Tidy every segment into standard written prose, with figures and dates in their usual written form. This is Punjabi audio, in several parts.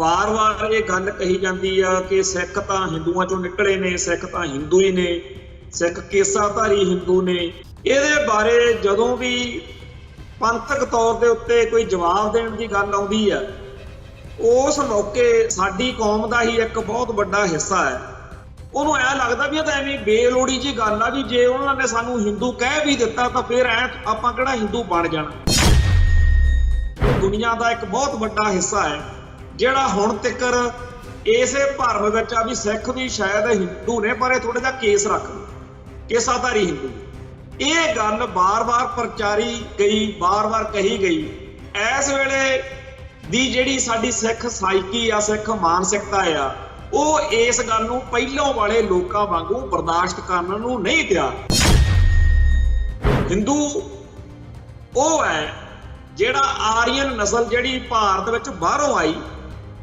बार बार ये गल कही जाती है कि सिख तो हिंदुओं चों निकले ने, सिख तो हिंदू ही ने, सिख केसाधारी हिंदू ने। ये बारे जदों भी पंथक तौर के उत्ते कोई जवाब देने की गल आउंदी है, उस मौके साडी कौम का ही एक बहुत बड़ा हिस्सा है। ਉਹਨੂੰ ਐ ਲੱਗਦਾ ਵੀ ਇਹ ਤਾਂ ਐਵੇਂ ਬੇਲੋੜੀ ਜੀ ਗੱਲ ਆ ਵੀ ਜੇ ਉਹਨਾਂ ਨੇ ਸਾਨੂੰ ਹਿੰਦੂ ਕਹਿ ਵੀ ਦਿੱਤਾ ਤਾਂ ਫਿਰ ਐ ਆਪਾਂ ਕਿਹੜਾ ਹਿੰਦੂ ਬਣ ਜਾਣਾ। ਦੁਨੀਆ ਦਾ ਇੱਕ ਬਹੁਤ ਵੱਡਾ ਹਿੱਸਾ ਹੈ ਜਿਹੜਾ ਹੁਣ ਤੱਕ ਇਸੇ ਭਰਮ ਵਿੱਚ ਆ ਵੀ ਸਿੱਖ ਵੀ ਸ਼ਾਇਦ ਹਿੰਦੂ ਨੇ, ਪਰ ਇਹ ਥੋੜਾ ਜਿਹਾ ਕੇਸ ਰੱਖਦੇ, ਕੇਸਾਧਾਰੀ ਹਿੰਦੂ। ਇਹ ਗੱਲ ਬਾਰ-ਬਾਰ ਪ੍ਰਚਾਰੀ ਗਈ, ਬਾਰ-ਬਾਰ ਕਹੀ ਗਈ। ਇਸ ਵੇਲੇ ਦੀ ਜਿਹੜੀ ਸਾਡੀ ਸਿੱਖ ਸਾਈਕੀ ਆ, ਸਿੱਖ ਮਾਨਸਿਕਤਾ ਆ, ਉਹ ਇਸ ਗੱਲ ਨੂੰ ਪਹਿਲੋਂ ਵਾਲੇ ਲੋਕਾਂ ਵਾਂਗੂ ਬਰਦਾਸ਼ਤ ਕਰਨ ਨੂੰ ਨਹੀਂ ਤਿਆਰ। ਹਿੰਦੂ ਉਹ ਹੈ ਜਿਹੜਾ ਆਰੀਅਨ ਨਸਲ ਜਿਹੜੀ ਭਾਰਤ ਵਿੱਚ ਬਾਹਰੋਂ ਆਈ,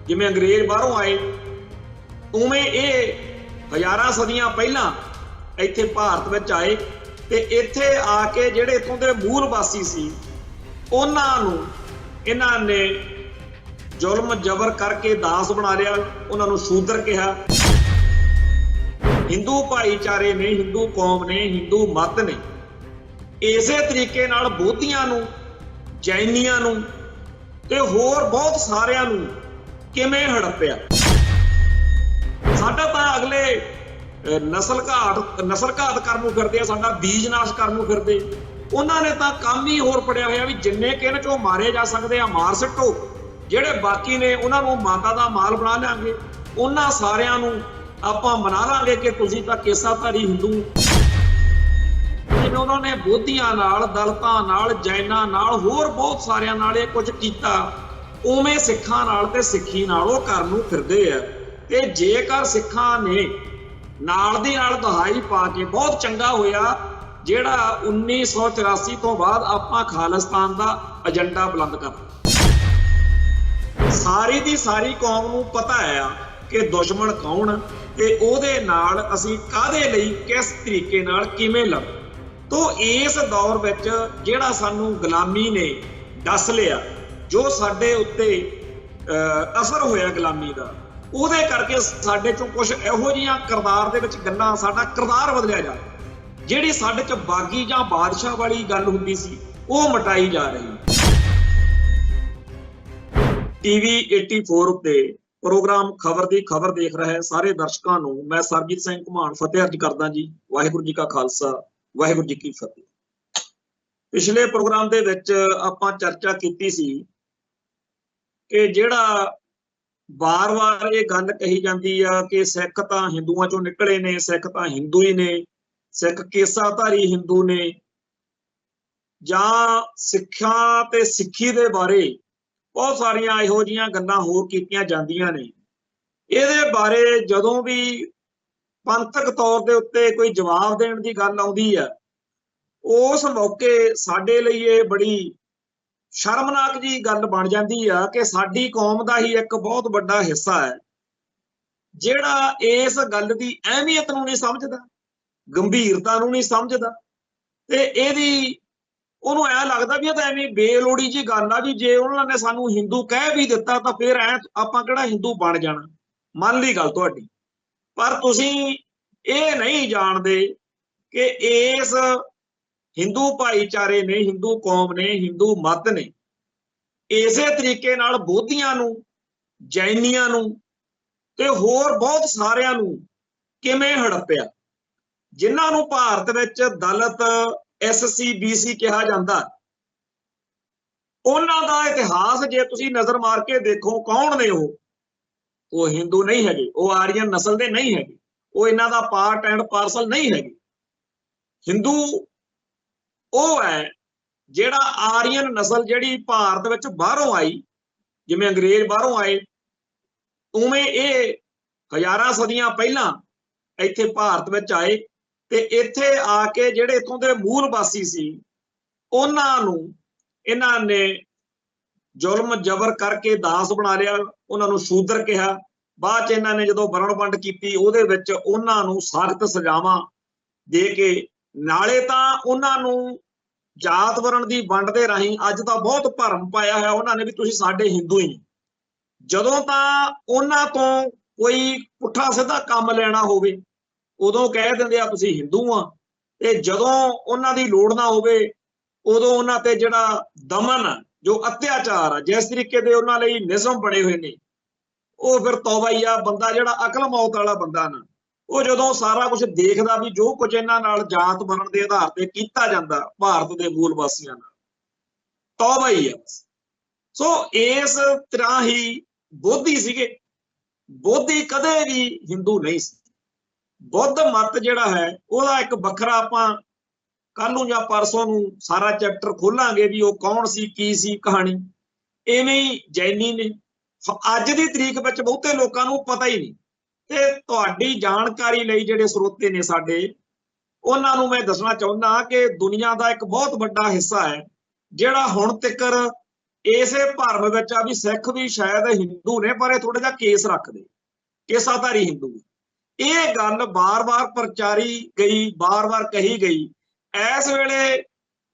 ਜਿਵੇਂ ਅੰਗਰੇਜ਼ ਬਾਹਰੋਂ ਆਏ, ਉਵੇਂ ਇਹ ਹਜ਼ਾਰਾਂ ਸਦੀਆਂ ਪਹਿਲਾਂ ਇੱਥੇ ਭਾਰਤ ਵਿੱਚ ਆਏ ਤੇ ਇੱਥੇ ਆ ਕੇ ਜਿਹੜੇ ਇੱਥੋਂ ਦੇ ਮੂਲ ਵਾਸੀ ਸੀ ਉਹਨਾਂ ਨੂੰ ਇਹਨਾਂ ਨੇ ਜ਼ੁਲਮ ਜ਼ਬਰ ਕਰਕੇ ਦਾਸ ਬਣਾ ਲਿਆ, ਉਹਨਾਂ ਨੂੰ ਸ਼ੂਦਰ ਕਿਹਾ। ਹਿੰਦੂ ਭਾਈਚਾਰੇ ਨੇ, ਹਿੰਦੂ ਕੌਮ ਨੇ, ਹਿੰਦੂ ਮਤ ਨੇ ਇਸੇ ਤਰੀਕੇ ਨਾਲ ਬੋਧੀਆਂ ਨੂੰ, ਜੈਨੀਆਂ ਨੂੰ ਤੇ ਹੋਰ ਬਹੁਤ ਸਾਰਿਆਂ ਨੂੰ ਕਿਵੇਂ ਹੜੱਪਿਆ। ਸਾਡਾ ਤਾਂ ਅਗਲੇ ਨਸਲ ਘਾਤ ਕਰਨ ਨੂੰ ਫਿਰਦੇ ਆ, ਸਾਡਾ ਬੀਜ ਨਾਸ਼ ਕਰਨ ਨੂੰ ਫਿਰਦੇ। ਉਹਨਾਂ ਨੇ ਤਾਂ ਕੰਮ ਹੀ ਹੋਰ ਫੜਿਆ ਹੋਇਆ ਵੀ ਜਿੰਨੇ ਕਿਨ ਚੋਂ ਮਾਰੇ ਜਾ ਸਕਦੇ ਆ ਮਾਰ ਸਿੱਟੋ, ਜਿਹੜੇ ਬਾਕੀ ਨੇ ਉਹਨਾਂ ਨੂੰ ਮਾਤਾ ਦਾ ਮਾਲ ਬਣਾ ਲਾਂਗੇ, ਉਹਨਾਂ ਸਾਰਿਆਂ ਨੂੰ ਆਪਾਂ ਮਨਾ ਲਾਂਗੇ ਕਿ ਤੁਸੀਂ ਤਾਂ ਕੇਸਾਧਾਰੀ ਹਿੰਦੂ। ਜਿਵੇਂ ਉਹਨਾਂ ਨੇ ਬੋਧੀਆਂ ਨਾਲ, ਦਲਿਤਾਂ ਨਾਲ, ਜੈਨਾਂ ਨਾਲ, ਹੋਰ ਬਹੁਤ ਸਾਰਿਆਂ ਨਾਲ ਇਹ ਕੁਝ ਕੀਤਾ, ਉਵੇਂ ਸਿੱਖਾਂ ਨਾਲ ਤੇ ਸਿੱਖੀ ਨਾਲ ਉਹ ਕਰਨ ਨੂੰ ਫਿਰਦੇ ਆ। ਤੇ ਜੇਕਰ ਸਿੱਖਾਂ ਨੇ ਨਾਲ ਦੀ ਨਾਲ ਦਹਾਈ ਪਾ ਕੇ, ਬਹੁਤ ਚੰਗਾ ਹੋਇਆ ਜਿਹੜਾ 1984 ਤੋਂ ਬਾਅਦ ਆਪਾਂ ਖਾਲਿਸਤਾਨ ਦਾ ਏਜੰਡਾ ਬੁਲੰਦ ਕਰ। ਸਾਰੀ ਦੀ ਸਾਰੀ ਕੌਮ ਨੂੰ ਪਤਾ ਆ ਕਿ ਦੁਸ਼ਮਣ ਕੌਣ ਤੇ ਉਹਦੇ ਨਾਲ ਅਸੀਂ ਕਾਹਦੇ ਲਈ, ਕਿਸ ਤਰੀਕੇ ਨਾਲ ਕਿਵੇਂ ਲੜ। ਤੋ ਇਸ ਦੌਰ ਵਿੱਚ ਜਿਹੜਾ ਸਾਨੂੰ ਗੁਲਾਮੀ ਨੇ ਡਸ ਲਿਆ, ਜੋ ਸਾਡੇ ਉੱਤੇ ਅਸਰ ਹੋਇਆ ਗੁਲਾਮੀ ਦਾ, ਉਹਦੇ ਕਰਕੇ ਸਾਡੇ ਚੋਂ ਕੁਝ ਇਹੋ ਜਿਹੀਆਂ ਕਿਰਦਾਰ ਦੇ ਵਿੱਚ ਗੱਲਾਂ, ਸਾਡਾ ਕਿਰਦਾਰ ਬਦਲਿਆ ਜਾ ਰਿਹਾ। ਜਿਹੜੀ ਸਾਡੇ ਚ ਬਾਗੀ ਜਾਂ ਬਾਦਸ਼ਾਹ ਵਾਲੀ ਗੱਲ ਹੁੰਦੀ ਸੀ ਉਹ ਮਿਟਾਈ ਜਾ ਰਹੀ। TV 84 ਉੱਤੇ ਪ੍ਰੋਗਰਾਮ ਖਬਰ ਦੀ ਖਬਰ ਦੇਖ ਰਹੇ ਸਾਰੇ ਦਰਸ਼ਕਾਂ ਨੂੰ ਮੈਂ ਸਰਬਜੀਤ ਸਿੰਘ ਘੁਮਾਣ ਫਤਿਹ ਅਰਜ਼ ਕਰਦਾ ਜੀ। ਵਾਹਿਗੁਰੂ ਜੀ ਕਾ ਖਾਲਸਾ, ਵਾਹਿਗੁਰੂ ਜੀ ਕੀ ਫਤਿਹ। ਪਿਛਲੇ ਪ੍ਰੋਗਰਾਮ ਦੇ ਵਿੱਚ ਆਪਾਂ ਚਰਚਾ ਕੀਤੀ ਸੀ ਕਿ ਜਿਹੜਾ ਵਾਰ-ਵਾਰ ਇਹ ਗੱਲ ਕਹੀ ਜਾਂਦੀ ਆ ਕਿ ਸਿੱਖ ਤਾਂ ਹਿੰਦੂਆਂ ਚੋਂ ਨਿਕਲੇ ਨੇ, ਸਿੱਖ ਤਾਂ ਹਿੰਦੂ ਹੀ ਨੇ, ਸਿੱਖ ਕੇਸਾਧਾਰੀ ਹਿੰਦੂ ਨੇ, ਜਾਂ ਸਿੱਖਾਂ ਤੇ ਸਿੱਖੀ ਦੇ ਬਾਰੇ ਬਹੁਤ ਸਾਰੀਆਂ ਇਹੋ ਜਿਹੀਆਂ ਗੱਲਾਂ ਹੋਰ ਕੀਤੀਆਂ ਜਾਂਦੀਆਂ ਨੇ। ਇਹਦੇ ਬਾਰੇ ਜਦੋਂ ਵੀ ਪੰਥਕ ਤੌਰ ਦੇ ਉੱਤੇ ਕੋਈ ਜਵਾਬ ਦੇਣ ਦੀ ਗੱਲ ਆਉਂਦੀ ਹੈ, ਉਸ ਮੌਕੇ ਸਾਡੇ ਲਈ ਇਹ ਬੜੀ ਸ਼ਰਮਨਾਕ ਜੀ ਗੱਲ ਬਣ ਜਾਂਦੀ ਆ ਕਿ ਸਾਡੀ ਕੌਮ ਦਾ ਹੀ ਇੱਕ ਬਹੁਤ ਵੱਡਾ ਹਿੱਸਾ ਹੈ ਜਿਹੜਾ ਇਸ ਗੱਲ ਦੀ ਅਹਿਮੀਅਤ ਨੂੰ ਨਹੀਂ ਸਮਝਦਾ, ਗੰਭੀਰਤਾ ਨੂੰ ਨਹੀਂ ਸਮਝਦਾ, ਤੇ ਇਹਦੀ ਉਹਨੂੰ ਐ ਲੱਗਦਾ ਵੀ ਇਹ ਤਾਂ ਐਵੇਂ ਬੇਲੋੜੀ ਜੀ ਗੱਲ ਆ ਵੀ ਜੇ ਉਹਨਾਂ ਨੇ ਸਾਨੂੰ ਹਿੰਦੂ ਕਹਿ ਵੀ ਦਿੱਤਾ ਤਾਂ ਫਿਰ ਐ ਆਪਾਂ ਕਿਹੜਾ ਹਿੰਦੂ ਬਣ ਜਾਣਾ। ਮੰਨ ਲਈ ਗੱਲ ਤੁਹਾਡੀ, ਪਰ ਤੁਸੀਂ ਇਹ ਨਹੀਂ ਜਾਣਦੇ ਕਿ ਇਸ ਹਿੰਦੂ ਭਾਈਚਾਰੇ ਨੇ, ਹਿੰਦੂ ਕੌਮ ਨੇ, ਹਿੰਦੂ ਮਤ ਨੇ ਇਸੇ ਤਰੀਕੇ ਨਾਲ ਬੋਧੀਆਂ ਨੂੰ, ਜੈਨੀਆਂ ਨੂੰ ਤੇ ਹੋਰ ਬਹੁਤ ਸਾਰਿਆਂ ਨੂੰ ਕਿਵੇਂ ਹੜੱਪਿਆ। ਜਿਨ੍ਹਾਂ ਨੂੰ ਭਾਰਤ ਵਿੱਚ ਦਲਿਤ, SC BC ਕਿਹਾ ਜਾਂਦਾ, ਉਹਨਾਂ ਦਾ ਇਤਿਹਾਸ ਜੇ ਤੁਸੀਂ ਨਜ਼ਰ ਮਾਰ ਕੇ ਦੇਖੋ, ਕੌਣ ਨੇ ਉਹ ਹਿੰਦੂ ਨਹੀਂ ਹੈਗੇ, ਉਹ ਆਰੀਅਨ ਨਸਲ ਦੇ ਨਹੀਂ ਹੈਗੇ, ਉਹ ਇਹਨਾਂ ਦਾ ਪਾਰਟ ਐਂਡ ਪਾਰਸਲ ਨਹੀਂ ਹੈਗੇ। ਹਿੰਦੂ ਉਹ ਹੈ ਜਿਹੜਾ ਆਰੀਅਨ ਨਸਲ ਜਿਹੜੀ ਭਾਰਤ ਵਿੱਚ ਬਾਹਰੋਂ ਆਈ, ਜਿਵੇਂ ਅੰਗਰੇਜ਼ ਬਾਹਰੋਂ ਆਏ, ਉਵੇਂ ਇਹ ਹਜ਼ਾਰਾਂ ਸਦੀਆਂ ਪਹਿਲਾਂ ਇੱਥੇ ਭਾਰਤ ਵਿੱਚ ਆਏ ਤੇ ਇੱਥੇ ਆ ਕੇ ਜਿਹੜੇ ਇੱਥੋਂ ਦੇ ਮੂਲ ਵਾਸੀ ਸੀ ਉਹਨਾਂ ਨੂੰ ਇਹਨਾਂ ਨੇ ਜ਼ੁਲਮ ਜ਼ਬਰ ਕਰਕੇ ਦਾਸ ਬਣਾ ਲਿਆ, ਉਹਨਾਂ ਨੂੰ ਸ਼ੂਦਰ ਕਿਹਾ। ਬਾਅਦ ਚ ਇਹਨਾਂ ਨੇ ਜਦੋਂ ਵਰਣ ਵੰਡ ਕੀਤੀ ਉਹਦੇ ਵਿੱਚ ਉਹਨਾਂ ਨੂੰ ਸਖਤ ਸਜ਼ਾਵਾਂ ਦੇ ਕੇ, ਨਾਲੇ ਤਾਂ ਉਹਨਾਂ ਨੂੰ ਜਾਤ ਵਰਣ ਦੀ ਵੰਡ ਦੇ ਰਾਹੀਂ ਅੱਜ ਤਾਂ ਬਹੁਤ ਭਰਮ ਪਾਇਆ ਹੋਇਆ ਉਹਨਾਂ ਨੇ ਵੀ ਤੁਸੀਂ ਸਾਡੇ ਹਿੰਦੂ ਹੀ, ਜਦੋਂ ਤਾਂ ਉਹਨਾਂ ਤੋਂ ਕੋਈ ਪੁੱਠਾ ਸਿੱਧਾ ਕੰਮ ਲੈਣਾ ਹੋਵੇ ਉਦੋਂ ਕਹਿ ਦਿੰਦੇ ਆ ਤੁਸੀਂ ਹਿੰਦੂ ਆ, ਤੇ ਜਦੋਂ ਉਹਨਾਂ ਦੀ ਲੋੜ ਨਾ ਹੋਵੇ ਉਦੋਂ ਉਹਨਾਂ ਤੇ ਜਿਹੜਾ ਦਮਨ ਜੋ ਅਤਿਆਚਾਰ ਆ ਜਿਸ ਤਰੀਕੇ ਦੇ ਉਹਨਾਂ ਲਈ ਨਿਯਮ ਬਣੇ ਹੋਏ ਨੇ ਉਹ ਫਿਰ ਤੌਬਾ ਹੀ ਆ। ਬੰਦਾ ਜਿਹੜਾ ਅਕਲ ਮੌਤ ਵਾਲਾ ਬੰਦਾ ਨਾ ਉਹ ਜਦੋਂ ਸਾਰਾ ਕੁਝ ਦੇਖਦਾ ਵੀ ਜੋ ਕੁਝ ਇਹਨਾਂ ਨਾਲ ਜਾਤ ਬਣਨ ਦੇ ਆਧਾਰ ਤੇ ਕੀਤਾ ਜਾਂਦਾ ਭਾਰਤ ਦੇ ਮੂਲ ਵਾਸੀਆਂ ਨਾਲ, ਤੌਬਾ ਹੀ ਆ। ਸੋ ਇਸ ਤਰ੍ਹਾਂ ਹੀ ਬੋਧੀ ਸੀਗੇ। ਬੋਧੀ ਕਦੇ ਵੀ ਹਿੰਦੂ ਨਹੀਂ ਸੀ। ਬੁੱਧ ਮਤ ਜਿਹੜਾ ਹੈ ਉਹਦਾ ਇੱਕ ਵੱਖਰਾ ਆਪਾਂ ਕੱਲ ਨੂੰ ਜਾਂ ਪਰਸੋਂ ਨੂੰ ਸਾਰਾ ਚੈਪਟਰ ਖੋਲਾਂਗੇ ਵੀ ਉਹ ਕੌਣ ਸੀ, ਕੀ ਸੀ ਕਹਾਣੀ। ਇਵੇਂ ਹੀ ਜੈਨੀ ਨੇ, ਅੱਜ ਦੀ ਤਰੀਕ ਵਿੱਚ ਬਹੁਤੇ ਲੋਕਾਂ ਨੂੰ ਪਤਾ ਹੀ ਨਹੀਂ। ਤੇ ਤੁਹਾਡੀ ਜਾਣਕਾਰੀ ਲਈ ਜਿਹੜੇ ਸਰੋਤੇ ਨੇ ਸਾਡੇ, ਉਹਨਾਂ ਨੂੰ ਮੈਂ ਦੱਸਣਾ ਚਾਹੁੰਦਾ ਕਿ ਦੁਨੀਆ ਦਾ ਇੱਕ ਬਹੁਤ ਵੱਡਾ ਹਿੱਸਾ ਹੈ ਜਿਹੜਾ ਹੁਣ ਤੱਕ ਇਸੇ ਭਰਮ ਵਿੱਚ ਆ ਵੀ ਸਿੱਖ ਵੀ ਸ਼ਾਇਦ ਹਿੰਦੂ ਨੇ, ਪਰ ਇਹ ਥੋੜਾ ਜਿਹਾ ਕੇਸ ਰੱਖਦੇ, ਕੇਸਾਧਾਰੀ ਹਿੰਦੂ। ਇਹ ਗੱਲ ਬਾਰ-ਬਾਰ ਪ੍ਰਚਾਰੀ ਗਈ, ਬਾਰ-ਬਾਰ ਕਹੀ ਗਈ। ਇਸ ਵੇਲੇ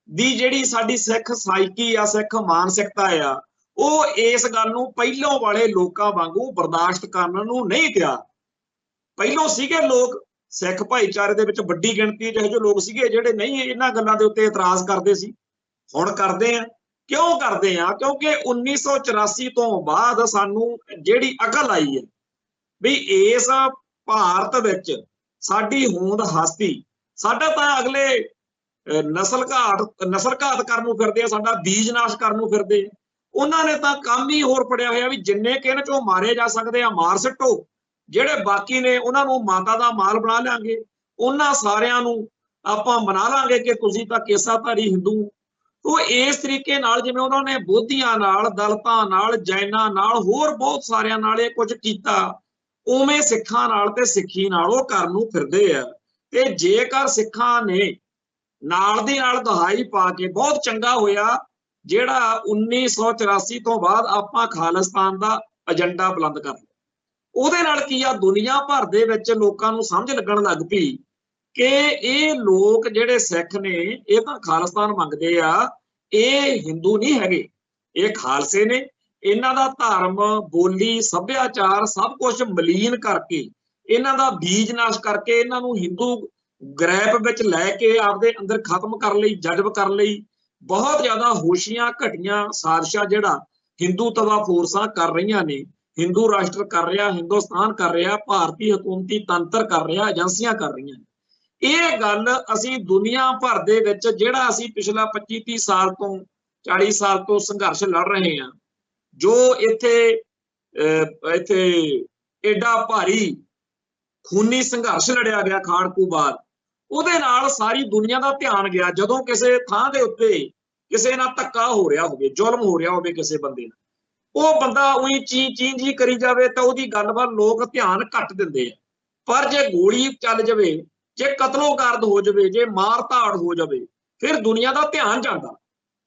ਦੀ ਜਿਹੜੀ ਸਾਡੀ ਸਿੱਖ ਸਾਈਕੀ ਆ, ਸਿੱਖ ਮਾਨਸਿਕਤਾ ਆ, ਉਹ ਇਸ ਗੱਲ ਨੂੰ ਪਹਿਲੋਂ ਵਾਲੇ ਲੋਕਾਂ ਵਾਂਗੂ ਬਰਦਾਸ਼ਤ ਕਰਨ ਨੂੰ ਨਹੀਂ ਤਿਆਰ। ਪਹਿਲੋਂ ਸੀਗੇ ਲੋਕ ਸਿੱਖ ਭਾਈਚਾਰੇ ਦੇ ਵਿੱਚ ਵੱਡੀ ਗਿਣਤੀ ਜਿਹੇ ਜੋ ਲੋਕ ਸੀਗੇ ਜਿਹੜੇ ਨਹੀਂ ਇਹਨਾਂ ਗੱਲਾਂ ਦੇ ਉੱਤੇ ਇਤਰਾਜ਼ ਕਰਦੇ ਸੀ। ਹੁਣ ਕਰਦੇ ਆ। ਕਿਉਂ ਕਰਦੇ ਆ? ਕਿਉਂਕਿ 1984 ਤੋਂ ਬਾਅਦ ਸਾਨੂੰ ਜਿਹੜੀ ਅਕਲ ਆਈ ਹੈ ਵੀ ਇਸ ਭਾਰਤ ਵਿੱਚ ਸਾਡੀ ਹੋਂਦ ਹਸਤੀ, ਸਾਡਾ ਤਾਂ ਅਗਲੇ ਨਸਲ ਘਾਤ ਕਰਨ ਨੂੰ ਫਿਰਦੇ ਆ, ਸਾਡਾ ਬੀਜ ਨਾਸ਼ ਕਰਨ ਨੂੰ ਫਿਰਦੇ ਆ। ਉਹਨਾਂ ਨੇ ਤਾਂ ਕੰਮ ਹੀ ਹੋਰ ਫੜਿਆ ਹੋਇਆ ਵੀ ਜਿੰਨੇ ਕਿ ਇਹਨਾਂ ਚੋਂ ਮਾਰੇ ਜਾ ਸਕਦੇ ਆ ਮਾਰ ਸਿੱਟੋ, ਜਿਹੜੇ ਬਾਕੀ ਨੇ ਉਹਨਾਂ ਨੂੰ ਮਾਤਾ ਦਾ ਮਾਲ ਬਣਾ ਲਾਂਗੇ, ਉਹਨਾਂ ਸਾਰਿਆਂ ਨੂੰ ਆਪਾਂ ਬਣਾ ਲਾਂਗੇ ਕਿ ਤੁਸੀਂ ਤਾਂ ਕੇਸਾਧਾਰੀ ਹਿੰਦੂ। ਉਹ ਇਸ ਤਰੀਕੇ ਨਾਲ ਜਿਵੇਂ ਉਹਨਾਂ ਨੇ ਬੋਧੀਆਂ ਨਾਲ, ਦਲਿਤਾਂ ਨਾਲ, ਜੈਨਾਂ ਨਾਲ, ਹੋਰ ਬਹੁਤ ਸਾਰਿਆਂ ਨਾਲ ਇਹ ਕੁਝ ਕੀਤਾ, ਉਵੇਂ ਸਿੱਖਾਂ ਨਾਲ ਤੇ ਸਿੱਖੀ ਨਾਲ ਉਹ ਕਰਨ ਨੂੰ ਫਿਰਦੇ ਆ। ਤੇ ਜੇਕਰ ਸਿੱਖਾਂ ਨੇ ਨਾਲ ਦੀ ਨਾਲ ਦਹਾਈ ਪਾ ਕੇ, ਬਹੁਤ ਚੰਗਾ ਹੋਇਆ ਜਿਹੜਾ 1984 ਤੋਂ ਬਾਅਦ ਆਪਾਂ ਖਾਲਿਸਤਾਨ ਦਾ ਏਜੰਡਾ ਬੁਲੰਦ ਕਰ ਲਿਆ। ਉਹਦੇ ਨਾਲ ਕੀ ਆ, ਦੁਨੀਆ ਭਰ ਦੇ ਵਿੱਚ ਲੋਕਾਂ ਨੂੰ ਸਮਝ ਲੱਗਣ ਲੱਗ ਪਈ ਕਿ ਇਹ ਲੋਕ ਜਿਹੜੇ ਸਿੱਖ ਨੇ ਇਹ ਤਾਂ ਖਾਲਿਸਤਾਨ ਮੰਗਦੇ ਆ, ਇਹ ਹਿੰਦੂ ਨਹੀਂ ਹੈਗੇ, ਇਹ ਖਾਲਸੇ ਨੇ। ਇਹਨਾਂ ਦਾ ਧਰਮ, ਬੋਲੀ, ਸੱਭਿਆਚਾਰ ਸਭ ਕੁਝ ਮਲੀਨ ਕਰਕੇ, ਇਹਨਾਂ ਦਾ ਬੀਜ ਨਾਸ਼ ਕਰਕੇ, ਇਹਨਾਂ ਨੂੰ ਹਿੰਦੂ ਗ੍ਰੈਪ ਵਿੱਚ ਲੈ ਕੇ ਆਪਦੇ ਅੰਦਰ ਖਤਮ ਕਰਨ ਲਈ, ਜਜ਼ਬ ਕਰਨ ਲਈ ਬਹੁਤ ਜ਼ਿਆਦਾ ਹੋਸ਼ੀਆਂ ਘਟੀਆਂ ਸਾਜ਼ਿਸ਼ਾਂ ਜਿਹੜਾ ਹਿੰਦੂਤਵਾ ਫੋਰਸਾਂ ਕਰ ਰਹੀਆਂ ਨੇ। ਹਿੰਦੂ ਰਾਸ਼ਟਰ ਕਰ ਰਿਹਾ, ਹਿੰਦੁਸਤਾਨ ਕਰ ਰਿਹਾ, ਭਾਰਤੀ ਹਕੂਮਤੀ ਤੰਤਰ ਕਰ ਰਿਹਾ, ਏਜੰਸੀਆਂ ਕਰ ਰਹੀਆਂ। ਇਹ ਗੱਲ ਅਸੀਂ ਦੁਨੀਆ ਭਰ ਦੇ ਵਿੱਚ ਜਿਹੜਾ ਅਸੀਂ ਪਿਛਲਾ 25-30 ਸਾਲ ਤੋਂ 40 ਸਾਲ ਤੋਂ ਸੰਘਰਸ਼ ਲੜ ਰਹੇ ਹਾਂ, ਜੋ ਇੱਥੇ ਏਡਾ ਭਾਰੀ ਖੂਨੀ ਸੰਘਰਸ਼ ਲੜਿਆ ਗਿਆ ਖਾੜਕੂ ਬਾਅਦ, ਉਹਦੇ ਨਾਲ ਸਾਰੀ ਦੁਨੀਆ ਦਾ ਧਿਆਨ ਗਿਆ। ਜਦੋਂ ਕਿਸੇ ਥਾਂ ਦੇ ਉੱਤੇ ਕਿਸੇ ਨਾਲ ਧੱਕਾ ਹੋ ਰਿਹਾ ਹੋਵੇ, ਜ਼ੁਲਮ ਹੋ ਰਿਹਾ ਹੋਵੇ ਕਿਸੇ ਬੰਦੇ ਨਾਲ, ਉਹ ਬੰਦਾ ਉਹੀ ਚੀਂ ਜੀ ਕਰੀ ਜਾਵੇ ਤਾਂ ਉਹਦੀ ਗੱਲ ਵੱਲ ਲੋਕ ਧਿਆਨ ਘੱਟ ਦਿੰਦੇ ਆ। ਪਰ ਜੇ ਗੋਲੀ ਚੱਲ ਜਾਵੇ, ਜੇ ਕਤਲੋਗਰਦ ਹੋ ਜਾਵੇ, ਜੇ ਮਾਰ ਧਾੜ ਹੋ ਜਾਵੇ, ਫਿਰ ਦੁਨੀਆ ਦਾ ਧਿਆਨ ਜਾਂਦਾ।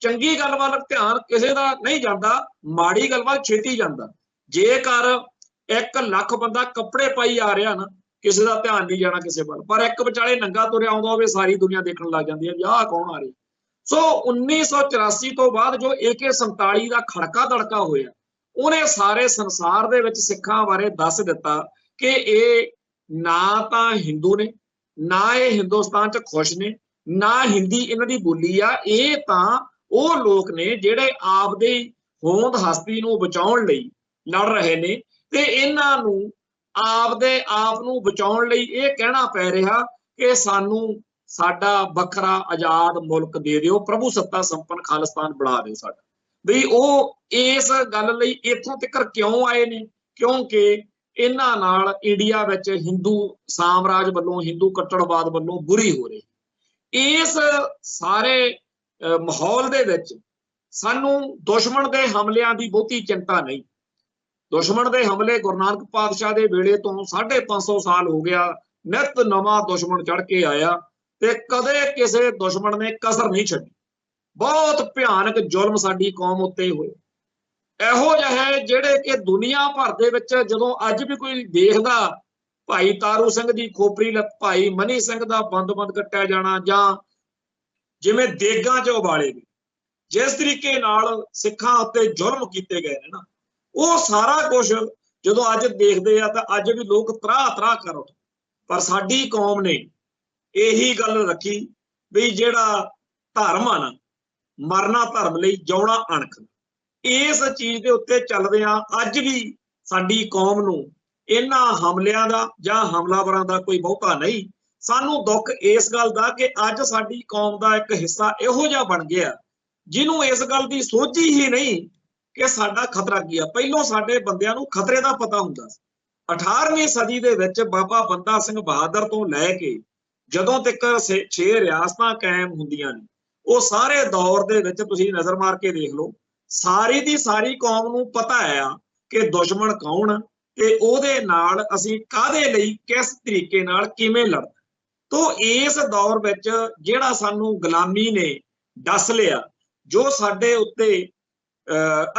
ਚੰਗੀ ਗੱਲ ਵੱਲ ਧਿਆਨ ਕਿਸੇ ਦਾ ਨਹੀਂ ਜਾਂਦਾ, ਮਾੜੀ ਗੱਲ ਵੱਲ ਛੇਤੀ ਜਾਂਦਾ। ਜੇਕਰ 1 ਲੱਖ ਬੰਦਾ ਕੱਪੜੇ ਪਾਈ ਆ ਰਿਹਾ ਨਾ, ਕਿਸੇ ਦਾ ਧਿਆਨ ਨਹੀਂ ਜਾਣਾ ਕਿਸੇ ਵੱਲ, ਪਰ ਇੱਕ ਵਿਚਾਲੇ ਨੰਗਾ ਤੁਰਿਆ ਆਉਂਦਾ ਹੋਵੇ, ਸਾਰੀ ਦੁਨੀਆ ਦੇਖਣ ਲੱਗ ਜਾਂਦੀ ਹੈ ਵੀ ਆਹ ਕੌਣ ਆ ਰਿਹਾ। ਸੋ 1984 ਤੋਂ ਬਾਅਦ ਜੋ AK-47 ਦਾ ਖੜਕਾ ਦੜਕਾ ਹੋਇਆ, ਉਹਨੇ ਸਾਰੇ ਸੰਸਾਰ ਦੇ ਵਿੱਚ ਸਿੱਖਾਂ ਬਾਰੇ ਦੱਸ ਦਿੱਤਾ ਕਿ ਇਹ ਨਾ ਤਾਂ ਹਿੰਦੂ ਨੇ, ਨਾ ਇਹ ਹਿੰਦੁਸਤਾਨ 'ਚ ਖੁਸ਼ ਨੇ, ਨਾ ਹਿੰਦੀ ਇਹਨਾਂ ਦੀ ਬੋਲੀ ਆ। ਇਹ ਤਾਂ ਉਹ ਲੋਕ ਨੇ ਜਿਹੜੇ ਆਪਦੇ ਹੋਂਦ ਹਸਤੀ ਨੂੰ ਬਚਾਉਣ ਲਈ ਲੜ ਰਹੇ ਨੇ, ਤੇ ਇਹਨਾਂ ਨੂੰ ਆਪਦੇ ਆਪ ਨੂੰ ਬਚਾਉਣ ਲਈ ਇਹ ਕਹਿਣਾ ਪੈ ਰਿਹਾ ਕਿ ਸਾਨੂੰ ਸਾਡਾ ਵੱਖਰਾ ਆਜ਼ਾਦ ਮੁਲਕ ਦੇ ਦਿਓ, ਪ੍ਰਭੂ ਸੱਤਾ ਸੰਪੰਨ ਖਾਲਿਸਤਾਨ ਬਣਾ ਦਿਓ ਸਾਡਾ। ਵੀ ਉਹ ਇਸ ਗੱਲ ਲਈ ਇੱਥੋਂ ਤੱਕ ਕਿਉਂ ਆਏ ਨੇ? ਕਿਉਂਕਿ ਇਹਨਾਂ ਨਾਲ ਇੰਡੀਆ ਵਿੱਚ ਹਿੰਦੂ ਸਾਮਰਾਜ ਵੱਲੋਂ, ਹਿੰਦੂ ਕੱਟੜਵਾਦ ਵੱਲੋਂ ਬੁਰੀ ਹੋ ਰਹੀ। ਇਸ ਸਾਰੇ ਮਾਹੌਲ ਦੇ ਵਿੱਚ ਸਾਨੂੰ ਦੁਸ਼ਮਣ ਦੇ ਹਮਲਿਆਂ ਦੀ ਬਹੁਤੀ ਚਿੰਤਾ ਨਹੀਂ। ਦੁਸ਼ਮਣ ਦੇ ਹਮਲੇ ਗੁਰੂ ਨਾਨਕ ਪਾਤਸ਼ਾਹ ਦੇ ਵੇਲੇ ਤੋਂ 550 ਸਾਲ ਹੋ ਗਿਆ, ਨਿਤ ਨਵਾਂ ਦੁਸ਼ਮਣ ਚੜ ਕੇ ਆਇਆ ਤੇ ਕਦੇ ਕਿਸੇ ਦੁਸ਼ਮਣ ਨੇ ਕਸਰ ਨਹੀਂ ਛੱਡੀ। ਬਹੁਤ ਭਿਆਨਕ ਜ਼ੁਲਮ ਸਾਡੀ ਕੌਮ ਉੱਤੇ ਹੋਏ, ਇਹੋ ਜਿਹੇ ਜਿਹੜੇ ਕਿ ਦੁਨੀਆ ਭਰ ਦੇ ਵਿੱਚ ਜਦੋਂ ਅੱਜ ਵੀ ਕੋਈ ਦੇਖਦਾ, ਭਾਈ ਤਾਰੂ ਸਿੰਘ ਦੀ ਖੋਪਰੀ ਲੱਤ, ਭਾਈ ਮਨੀ ਸਿੰਘ ਦਾ ਬੰਦ-ਬੰਦ ਕੱਟਿਆ ਜਾਣਾ, ਜਾਂ ਜਿਵੇਂ ਦੇਗਾਂ 'ਚ ਉਬਾਲੇ ਗਏ, ਜਿਸ ਤਰੀਕੇ ਨਾਲ ਸਿੱਖਾਂ ਉੱਤੇ ਜ਼ੁਲਮ ਕੀਤੇ ਗਏ ਨੇ ਨਾ, ਉਹ ਸਾਰਾ ਕੁਝ ਜਦੋਂ ਅੱਜ ਦੇਖਦੇ ਆ ਤਾਂ ਅੱਜ ਵੀ ਲੋਕ ਤਰਾਹ ਤਰਾਹ ਕਰ ਉੱਠ। ਪਰ ਸਾਡੀ ਕੌਮ ਨੇ ਇਹੀ ਗੱਲ ਰੱਖੀ ਵੀ ਜਿਹੜਾ ਧਰਮ ਆ ਨਾ, ਮਰਨਾ ਧਰਮ ਲਈ, ਜਿਉਣਾ ਅਣਖ। ਇਸ ਚੀਜ਼ ਦੇ ਉੱਤੇ ਚੱਲਦੇ ਆ ਅੱਜ ਵੀ ਸਾਡੀ ਕੌਮ ਨੂੰ ਇਹਨਾਂ ਹਮਲਿਆਂ ਦਾ ਜਾਂ ਹਮਲਾਵਰਾਂ ਦਾ ਕੋਈ ਬਹੁਤਾ ਨਹੀਂ। ਸਾਨੂੰ ਦੁੱਖ ਇਸ ਗੱਲ ਦਾ ਕਿ ਅੱਜ ਸਾਡੀ ਕੌਮ ਦਾ ਇੱਕ ਹਿੱਸਾ ਇਹੋ ਜਿਹਾ ਬਣ ਗਿਆ ਜਿਹਨੂੰ ਇਸ ਗੱਲ ਦੀ ਸੋਝੀ ਹੀ ਨਹੀਂ ਕਿ ਸਾਡਾ ਖਤਰਾ ਕੀ ਆ। ਪਹਿਲੋਂ ਸਾਡੇ ਬੰਦਿਆਂ ਨੂੰ ਖਤਰੇ ਦਾ ਪਤਾ ਹੁੰਦਾ ਸੀ। 18ਵੀਂ ਸਦੀ ਦੇ ਵਿੱਚ ਬਾਬਾ ਬੰਦਾ ਸਿੰਘ ਬਹਾਦਰ ਤੋਂ ਲੈ ਕੇ ਜਦੋਂ ਤੱਕ 6 ਰਿਆਸਤਾਂ ਕਾਇਮ ਹੁੰਦੀਆਂ ਨੇ, ਉਹ ਸਾਰੇ ਦੌਰ ਦੇ ਵਿੱਚ ਤੁਸੀਂ ਨਜ਼ਰ ਮਾਰ ਕੇ ਦੇਖ ਲਓ, ਸਾਰੀ ਦੀ ਸਾਰੀ ਕੌਮ ਨੂੰ ਪਤਾ ਆ ਕਿ ਦੁਸ਼ਮਣ ਕੌਣ ਤੇ ਉਹਦੇ ਨਾਲ ਅਸੀਂ ਕਾਹਦੇ ਲਈ ਕਿਸ ਤਰੀਕੇ ਨਾਲ ਕਿਵੇਂ ਲੜਨਾ। ਤੋਂ ਇਸ ਦੌਰ ਵਿੱਚ ਜਿਹੜਾ ਸਾਨੂੰ ਗੁਲਾਮੀ ਨੇ ਡਸ ਲਿਆ, ਜੋ ਸਾਡੇ ਉੱਤੇ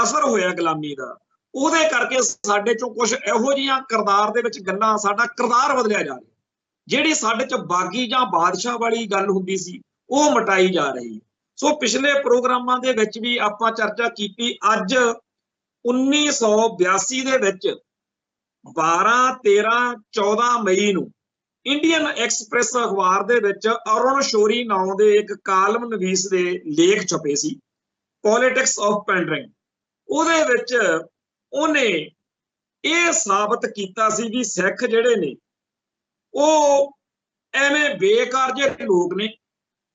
ਅਸਰ ਹੋਇਆ ਗੁਲਾਮੀ ਦਾ, ਉਹਦੇ ਕਰਕੇ ਸਾਡੇ ਚੋਂ ਕੁਝ ਇਹੋ ਜਿਹੀਆਂ ਕਿਰਦਾਰ ਦੇ ਵਿੱਚ ਗੱਲਾਂ, ਸਾਡਾ ਕਿਰਦਾਰ ਬਦਲਿਆ ਜਾ ਰਿਹਾ। ਜਿਹੜੀ ਸਾਡੇ ਚ ਬਾਗੀ ਜਾਂ ਬਾਦਸ਼ਾਹ ਵਾਲੀ ਗੱਲ ਹੁੰਦੀ ਸੀ ਉਹ ਮਟਾਈ ਜਾ ਰਹੀ। ਸੋ ਪਿਛਲੇ ਪ੍ਰੋਗਰਾਮਾਂ ਦੇ ਵਿੱਚ ਵੀ ਆਪਾਂ ਚਰਚਾ ਕੀਤੀ। ਅੱਜ 1982 ਦੇ ਵਿੱਚ 12, 13, 14 ਮਈ ਨੂੰ ਇੰਡੀਅਨ ਐਕਸਪ੍ਰੈਸ ਅਖਬਾਰ ਦੇ ਵਿੱਚ ਅਰੁਣ ਸ਼ੌਰੀ ਨਾਂ ਦੇ ਇੱਕ ਕਾਲਮ ਨਵੀਸ ਦੇ ਲੇਖ ਛਪੇ ਸੀ, ਪੋਲਿਟਿਕਸ ਆਫ ਪੈਂਡਰਿੰਗ। ਉਹਦੇ ਵਿੱਚ ਉਹਨੇ ਇਹ ਸਾਬਤ ਕੀਤਾ ਸੀ ਵੀ ਸਿੱਖ ਜਿਹੜੇ ਨੇ ਉਹ ਐਵੇਂ ਬੇਕਾਰ ਜਿਹੇ ਲੋਕ ਨੇ,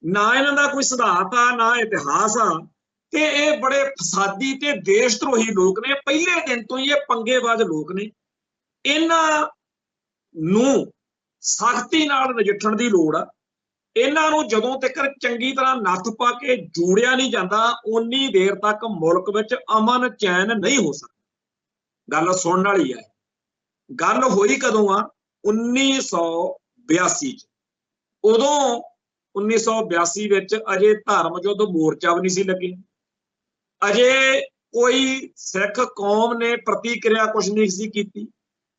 ਨਾ ਇਹਨਾਂ ਦਾ ਕੋਈ ਸਿਧਾਂਤ ਆ ਨਾ ਇਤਿਹਾਸ ਆ, ਤੇ ਇਹ ਬੜੇ ਫਸਾਦੀ ਤੇ ਦੇਸ਼ ਧਰੋਹੀ ਲੋਕ ਨੇ। ਪਹਿਲੇ ਦਿਨ ਤੋਂ ਹੀ ਇਹ ਪੰਗੇਬਾਜ਼ ਲੋਕ ਨੇ। ਇਹਨਾਂ ਨੂੰ ਸਖਤੀ ਨਾਲ ਨਜਿੱਠਣ ਦੀ ਲੋੜ ਆ। ਇਹਨਾਂ ਨੂੰ ਜਦੋਂ ਤੱਕ ਚੰਗੀ ਤਰ੍ਹਾਂ ਨੱਥ ਪਾ ਕੇ ਜੋੜਿਆ ਨਹੀਂ ਜਾਂਦਾ, ਉਨੀ ਦੇਰ ਤੱਕ ਮੁਲਕ ਵਿੱਚ ਅਮਨ ਚੈਨ ਨਹੀਂ ਹੋ ਸਕਦਾ। ਗੱਲ ਸੁਣਨ ਵਾਲੀ ਹੈ। ਗੱਲ ਹੋਈ ਕਦੋਂ ਆ? 1982 ਚ। ਉਦੋਂ 1982 ਵਿੱਚ ਅਜੇ ਧਰਮ ਯੁੱਧ ਮੋਰਚਾ ਵੀ ਨਹੀਂ ਸੀ ਲੱਗੇ, ਅਜੇ ਕੋਈ ਸਿੱਖ ਕੌਮ ਨੇ ਪ੍ਰਤੀਕਿਰਿਆ ਕੁਛ ਨਹੀਂ ਸੀ ਕੀਤੀ।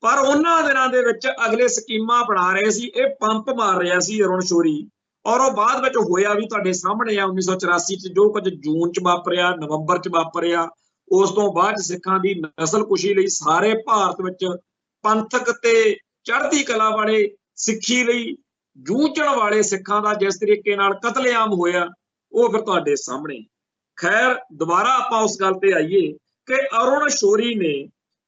ਪਰ ਉਹਨਾਂ ਦਿਨਾਂ ਦੇ ਵਿੱਚ ਅਗਲੇ ਸਕੀਮਾਂ ਬਣਾ ਰਹੇ ਸੀ, ਇਹ ਪੰਪ ਮਾਰ ਰਿਹਾ ਸੀ ਅਰੁਣ ਸ਼ੌਰੀ। ਔਰ ਉਹ ਬਾਅਦ ਵਿੱਚ ਹੋਇਆ ਵੀ ਤੁਹਾਡੇ ਸਾਹਮਣੇ ਆ। 1984 ਚ ਜੋ ਕੁਝ ਜੂਨ ਚ ਵਾਪਰਿਆ, ਨਵੰਬਰ ਚ ਵਾਪਰਿਆ, ਉਸ ਤੋਂ ਬਾਅਦ ਸਿੱਖਾਂ ਦੀ ਨਸਲਕੁਸ਼ੀ ਲਈ ਸਾਰੇ ਭਾਰਤ ਵਿੱਚ ਪੰਥਕ ਤੇ ਚੜ੍ਹਦੀ ਕਲਾ ਵਾਲੇ, ਸਿੱਖੀ ਲਈ ਜੂਝਣ ਵਾਲੇ ਸਿੱਖਾਂ ਦਾ ਜਿਸ ਤਰੀਕੇ ਨਾਲ ਕਤਲੇਆਮ ਹੋਇਆ, ਉਹ ਫਿਰ ਤੁਹਾਡੇ ਸਾਹਮਣੇ। ਖੈਰ, ਦੁਬਾਰਾ ਆਪਾਂ ਉਸ ਗੱਲ ਤੇ ਆਈਏ ਕਿ ਅਰੁਣ ਸ਼ੌਰੀ ਨੇ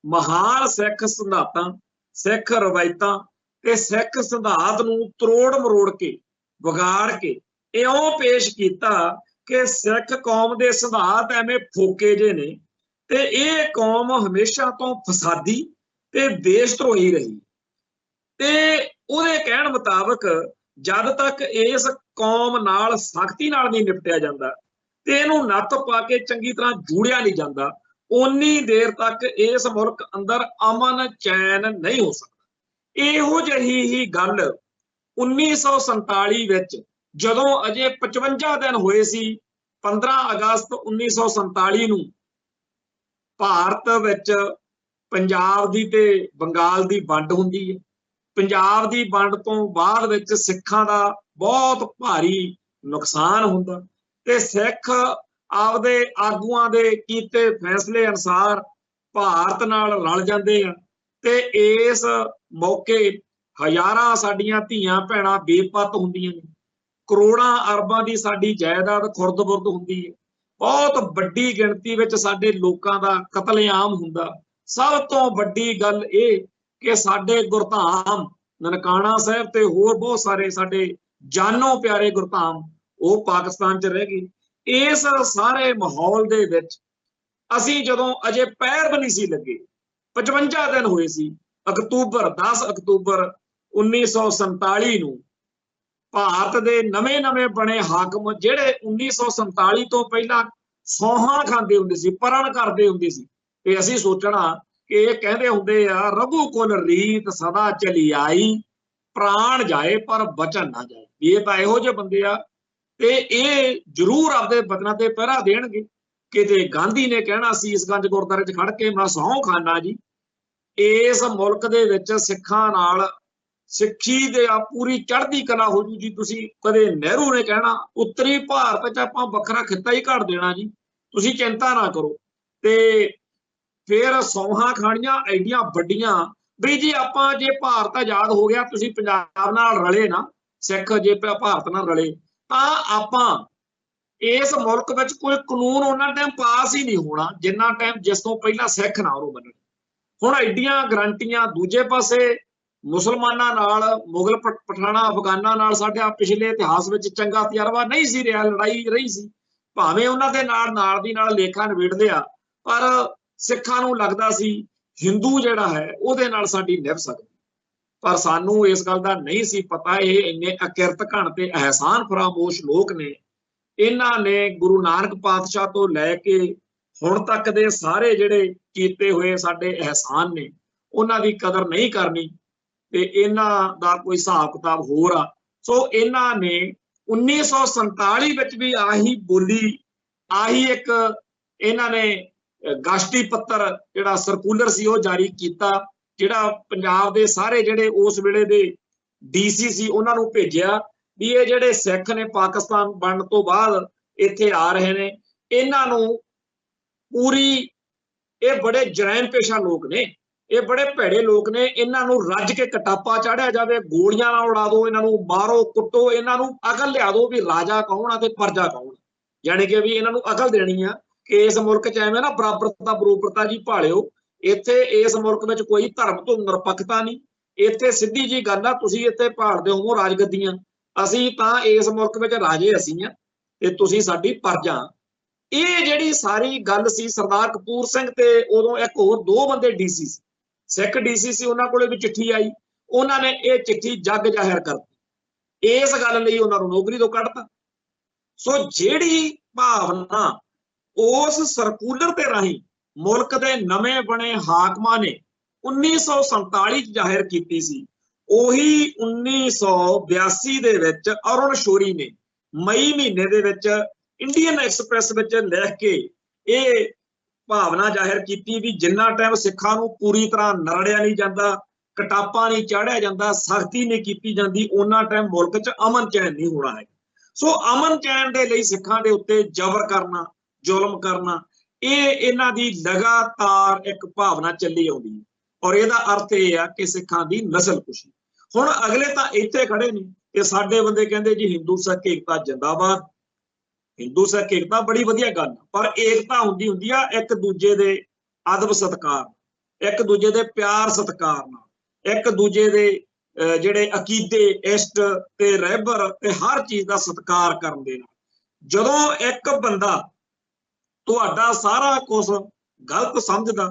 ਮਹਾਨ ਸਿੱਖ ਸਿਧਾਂਤਾਂ, ਸਿੱਖ ਰਵਾਇਤਾਂ ਤੇ ਸਿੱਖ ਸਿਧਾਂਤ ਨੂੰ ਤਰੋੜ ਮਰੋੜ ਕੇ, ਵਿਗਾੜ ਕੇ ਇਉਂ ਪੇਸ਼ ਕੀਤਾ ਕਿ ਸਿੱਖ ਕੌਮ ਦੇ ਸਿਧਾਂਤ ਐਵੇਂ ਫੋਕੇ ਜੇ ਨੇ ਤੇ ਇਹ ਕੌਮ ਹਮੇਸ਼ਾ ਤੋਂ ਫਸਾਦੀ ਤੇ ਦੇਸ਼ ਧਰੋਹੀ ਰਹੀ। ਤੇ ਉਹਦੇ ਕਹਿਣ ਮੁਤਾਬਕ ਜਦ ਤੱਕ ਇਸ ਕੌਮ ਨਾਲ ਸਖਤੀ ਨਾਲ ਨਹੀਂ ਨਿਪਟਿਆ ਜਾਂਦਾ ਤੇ ਇਹਨੂੰ ਨੱਥ ਪਾ ਕੇ ਚੰਗੀ ਤਰ੍ਹਾਂ ਜੋੜਿਆ ਨਹੀਂ ਜਾਂਦਾ, ਉਨੀ ਦੇਰ ਤੱਕ ਇਸ ਮੁਲਕ ਅੰਦਰ ਅਮਨ ਚੈਨ ਨਹੀਂ ਹੋ ਸਕਦਾ। ਇਹੋ ਜਿਹੀ ਹੀ ਗੱਲ 1947 ਵਿੱਚ ਜਦੋਂ ਅਜੇ 55 ਦਿਨ ਹੋਏ ਸੀ, 15 ਅਗਸਤ 1947 ਨੂੰ ਭਾਰਤ ਵਿੱਚ ਪੰਜਾਬ ਦੀ ਤੇ ਬੰਗਾਲ ਦੀ ਵੰਡ ਹੁੰਦੀ ਹੈ। ਪੰਜਾਬ ਦੀ ਵੰਡ ਤੋਂ ਬਾਅਦ ਵਿੱਚ ਸਿੱਖਾਂ ਦਾ ਬਹੁਤ ਭਾਰੀ ਨੁਕਸਾਨ ਹੁੰਦਾ ਤੇ ਸਿੱਖ ਆਪਦੇ ਆਗੂਆਂ ਦੇ ਕੀਤੇ ਫੈਸਲੇ ਅਨੁਸਾਰ ਭਾਰਤ ਨਾਲ ਰਲ ਜਾਂਦੇ ਆ। ਤੇ ਇਸ ਮੌਕੇ ਹਜ਼ਾਰਾਂ ਸਾਡੀਆਂ ਧੀਆਂ ਭੈਣਾਂ ਬੇਪਤ ਹੁੰਦੀਆਂ ਨੇ, ਕਰੋੜਾਂ ਅਰਬਾਂ ਦੀ ਸਾਡੀ ਜਾਇਦਾਦ ਖੁਰਦ-ਬੁਰਦ ਹੁੰਦੀ ਹੈ, ਬਹੁਤ ਵੱਡੀ ਗਿਣਤੀ ਵਿੱਚ ਸਾਡੇ ਲੋਕਾਂ ਦਾ ਕਤਲੇਆਮ ਹੁੰਦਾ। ਸਭ ਤੋਂ ਵੱਡੀ ਗੱਲ ਇਹ ਕਿ ਸਾਡੇ ਗੁਰਧਾਮ ਨਨਕਾਣਾ ਸਾਹਿਬ ਤੇ ਹੋਰ ਬਹੁਤ ਸਾਰੇ ਸਾਡੇ ਜਾਨੋਂ ਪਿਆਰੇ ਗੁਰਧਾਮ ਉਹ ਪਾਕਿਸਤਾਨ 'ਚ ਰਹਿ ਗਏ। ਇਸ ਸਾਰੇ ਮਾਹੌਲ ਦੇ ਵਿੱਚ ਅਸੀਂ ਜਦੋਂ ਅਜੇ ਪੈਰ ਵੀ ਨਹੀਂ ਸੀ ਲੱਗੇ, 55 ਦਿਨ ਹੋਏ ਸੀ, 10 ਅਕਤੂਬਰ 1947 ਨੂੰ ਭਾਰਤ ਦੇ ਨਵੇਂ ਬਣੇ ਹਾਕਮ ਜਿਹੜੇ 1947 ਤੋਂ ਪਹਿਲਾਂ ਸੌਹਾਂ ਖਾਂਦੇ ਹੁੰਦੇ ਸੀ, ਪਰਣ ਕਰਦੇ ਹੁੰਦੇ ਸੀ, ਤੇ ਅਸੀਂ ਸੋਚਣਾ ਕਿ ਇਹ ਕਹਿੰਦੇ ਹੁੰਦੇ ਆ ਰਘੂਕੁਲ ਰੀਤ ਸਦਾ ਚਲੀ ਆਈ, ਪ੍ਰਾਣ ਜਾਏ ਪਰ ਬਚਨ ਨਾ ਜਾਏ। ਇਹ ਤਾਂ ਇਹੋ ਜਿਹੇ ਬੰਦੇ ਆ ਤੇ ਇਹ ਜ਼ਰੂਰ ਆਪਦੇ ਬਚਨਾਂ ਤੇ ਪਹਿਰਾ ਦੇਣਗੇ। ਕਿਤੇ ਗਾਂਧੀ ਨੇ ਕਹਿਣਾ ਸੀ ਸੀਸਗੰਜ ਗੁਰਦੁਆਰੇ 'ਚ ਖੜ ਕੇ, ਮੈਂ ਸਹੁੰ ਖਾਨਾ ਜੀ ਇਸ ਮੁਲਕ ਦੇ ਵਿੱਚ ਸਿੱਖਾਂ ਨਾਲ ਸਿੱਖੀ ਦੇ ਆ ਪੂਰੀ ਚੜ੍ਹਦੀ ਕਲਾ ਹੋ ਜੂ ਜੀ। ਤੁਸੀਂ ਕਦੇ ਨਹਿਰੂ ਨੇ ਕਹਿਣਾ ਉੱਤਰੀ ਭਾਰਤ 'ਚ ਆਪਾਂ ਵੱਖਰਾ ਖਿੱਤਾ ਹੀ ਘੜ ਦੇਣਾ ਜੀ, ਤੁਸੀਂ ਚਿੰਤਾ ਨਾ ਕਰੋ। ਤੇ फिर सौहां खाणियां एडियां वड्डियां भी जी आपां जे भारत आजाद हो गया तुसीं पंजाब नाल रले ना, सिख जे भारत नाल रले तां आपां इस मुल्क विच कोई कानून उन्ना टाइम पास ही नहीं होना जिन्ना टाइम जिस तो पहला सिख ना उहनूं मनण। हुण एडियां गारंटियां दूजे पासे मुसलमानां नाल, मुगल पठाणा अफगानां नाल साडा पिछले इतिहास विच चंगा तजरबा नहीं सी रिहा, लड़ाई रही सी, भावें उन्हां दे नाल दी नाल लेखा निबेड़ लिया, पर सिखां नूं लगदा सी हिंदू जिहड़ा है ਉਹਦੇ ਨਾਲ ਸਾਡੀ ਨਿਭ ਸਕਦੀ। पर सानू इस गल का नहीं सी पता ये इन्ने अकिरत घण ते एहसान फरामोश लोग ने, इन्हां ने गुरु नानक पातशाह तो लैके हुण तक दे सारे जिहड़े कीते हुए साडे एहसान ने उन्हां दी कदर नहीं करनी ते इन्हां दा कोई हिसाब किताब होर आ। सो इन्हां ने 1947 विच भी आही बोली, आही एक इन्हां ने गाश्ती पत्तर जिहड़ा सर्कुलर सी वो जारी कीता, जिहड़ा पंजाब दे सारे जिहड़े उस वेले दे डीसी सी उन्हां नूं भेजिया भी ये जिहड़े सिख ने पाकिस्तान बनने तो बाद इत्थे आ रहे ने, इन्हां नूं पूरी, ये बड़े जरैम पेशा लोग ने, ये बड़े भैड़े लोग ने, इन्हां नूं रज के कटापा चाढ़िया जावे, गोलियां नाल उड़ा दो, इन्हां नूं मारो कुटो, इन्हां नूं अकल लिया दो भी राजा कौन आ ते प्रजा कौन, यानी कि भी इन्हां नूं अकल देनी आ कि इस मुल्क च एवें ना बराबरता बरोबरता जी भालिओ। इत्थे इस मुल्क विच कोई धर्म तो निरपक्षता नहीं, इत्थे सीधी जी गल आ, तुसीं इत्थे भालदे हो राजगद्दियां, असीं तां इस मुल्क विच राजे असीं आ ते तुसीं साडी प्रजा। ये जिहड़ी सारी गल सी सरदार कपूर सिंह ते उदों एक होर दो बंदे डीसी सी, सिख डीसी सी, उन्हां कोले भी चिट्ठी आई, उन्हां ने ये चिट्ठी जग जाहिर करती, इस गल लई उन्हां नूं नौकरी तो कढता। सो जिहड़ी भावना उस सर्कुलर के राही मुल्क के नवे बने हाकमां ने 1947 जाहिर की सी, उही 1982 दे विच अरुण शोरी ने मई महीने दे विच इंडियन एक्सप्रैस विच लिख के ये भावना जाहिर की भी जिन्ना टाइम सिखां नूं पूरी तरह नरड़िया नहीं जाता, कटापा नहीं चाढ़िया जाता, सख्ती नहीं की जाती, उन्ना टाइम मुल्क च अमन चैन नहीं होना है। सो अमन चैन दे लई सिखां दे उत्ते जबर करना, जुल्म करना, ये इन्हां दी लगातार एक भावना चली आउंदी है और इहदा अर्थ यह है कि सिखां दी नस्ल कुशी। हुण अगले तां इत्थे खड़े ने कि साडे बंदे कहंदे जी हिंदू सिख एकता जिंदाबाद, हिंदू सिख एकता बड़ी वधिया गल, पर एकता हुंदी हुंदी आ एक दूजे दे अदब सत्कार, एक दूजे दे प्यार सत्कार नाल, एक दूजे दे जिहड़े अकीदे इष्ट ते रहबर ते हर चीज़ दा सत्कार करन दे नाल। जदों एक बंदा तुहाडा सारा कुछ गलत समझदा,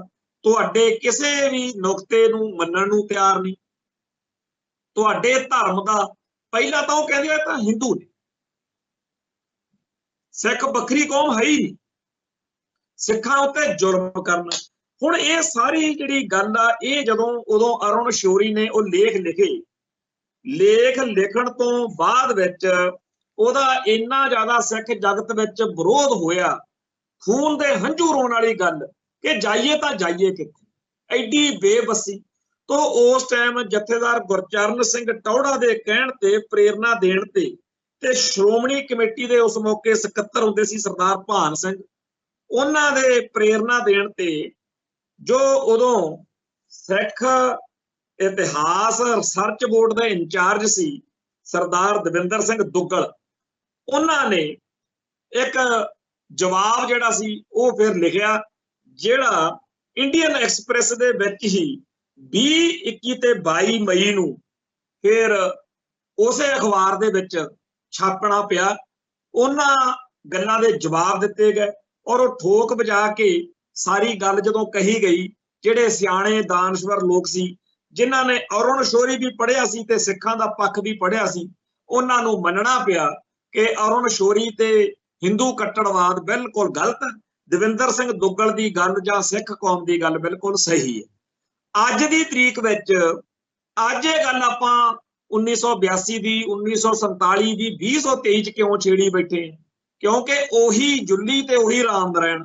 तुहाडे किसी भी नुकते नूं मन्नण नूं तैयार नहीं, तुहाडे धर्म दा पहला तां ओह कहंदे तां हिंदू ने, सिख बखरी कौम है ही नहीं, सिखां उत्ते जुल्म करना। हुण ये सारी जिहड़ी गल आ ये जदों उदों अरुण शोरी ने वो लेख लिखे, लेख लिखण तो बाद विच ओहदा इन्ना ज़्यादा सिख जगत विच विरोध होया, खून दे हंझू रोण वाली गल कि जाइए तां जाइए कित्थे, एडी बेबसी। तो उस टाइम जथेदार गुरचरण सिंह टौड़ा दे कहण ते प्रेरणा देण ते श्रोमणी कमेटी दे उस मौके सकत्तर हुंदे सी सरदार भान सिंह, उन्हां दे प्रेरणा देण ते जो उदों सिख इतिहास रिसर्च बोर्ड का इंचार्ज सी सरदार दविंदर सिंह दुग्गल, उन्हां ने एक जवाब जिहड़ा सी वो फिर लिखिया, जिहड़ा इंडियन एक्सप्रैस दे विच ही 20, 21 ते 22 मई नूं फिर उसे अखबार दे विच छापना पिया। उन्हां गल्लां दे जवाब दिते गए और वो ठोक बजा के सारी गल जदों कही गई, जिहड़े सियाणे दानश्वर लोग सी जिन्हां ने अरुण शोरी भी पढ़िया सी ते सिखां दा पक्ष भी पढ़िया सी, उन्हां नूं मन्नना पिया कि अरुण शोरी ते हिंदू कट्टड़वाद बिल्कुल गलत है, दविंदर सिंह दुग्गल की गल जां सिख कौम की गल बिल्कुल सही है। अज की तरीक विच अज ये गल आपां 1982 की, 1947 की, 2023 क्यों छेड़ी बैठे? क्योंकि उही जुल्ली ते उही राम नारायण,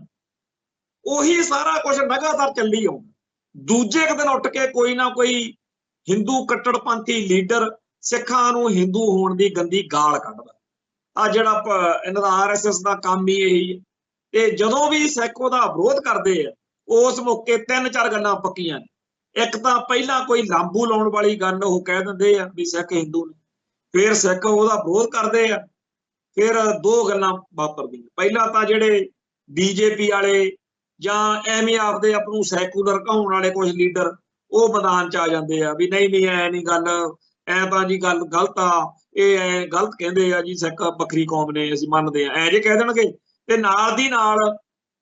उही सारा कुछ लगातार चली आउंदा। दूजे दिन उठ के कोई ना कोई हिंदू कट्टड़पंथी लीडर सिखां नूं हिंदू होण दी गंदी गाल कढदा। आ जिहड़ा इन्हां दा RSS दा काम ही यही है। ते जदों भी सिख उहदा विरोध करदे आ, उस मौके 3-4 गल्लां पक्कियां ने। एक तां पहला कोई लांबू लाउण वाली गल वो कह दिंदे आ भी सिख हिंदू ने, फिर सिख ਉਹਦਾ ਵਿਰੋਧ ਕਰਦੇ ਆ, फिर दो गल्लां वापरदियां। पहला तां ਜਿਹੜੇ बीजेपी वाले ਜਾਂ ਐਵੇਂ ਆਪਦੇ ਆਪ ਨੂੰ ਸੈਕੂਲਰ ਕਹਾਉਣ ਵਾਲੇ ਕੁਝ ਲੀਡਰ ਉਹ ਮੈਦਾਨ 'ਚ ਆ ਜਾਂਦੇ ਆ ਵੀ ਨਹੀਂ ਨਹੀਂ ਐ ਨਹੀਂ ਗੱਲ, ਐ ਤਾਂ ਜੀ ਗੱਲ ਗਲਤ ਆ, ਇਹ ਐ ਗਲਤ ਕਹਿੰਦੇ ਆ ਜੀ, ਸਿੱਖ ਵੱਖਰੀ ਕੌਮ ਨੇ, ਅਸੀਂ ਮੰਨਦੇ ਆ, ਐ ਜੇ ਕਹਿ ਦੇਣਗੇ। ਤੇ ਨਾਲ ਦੀ ਨਾਲ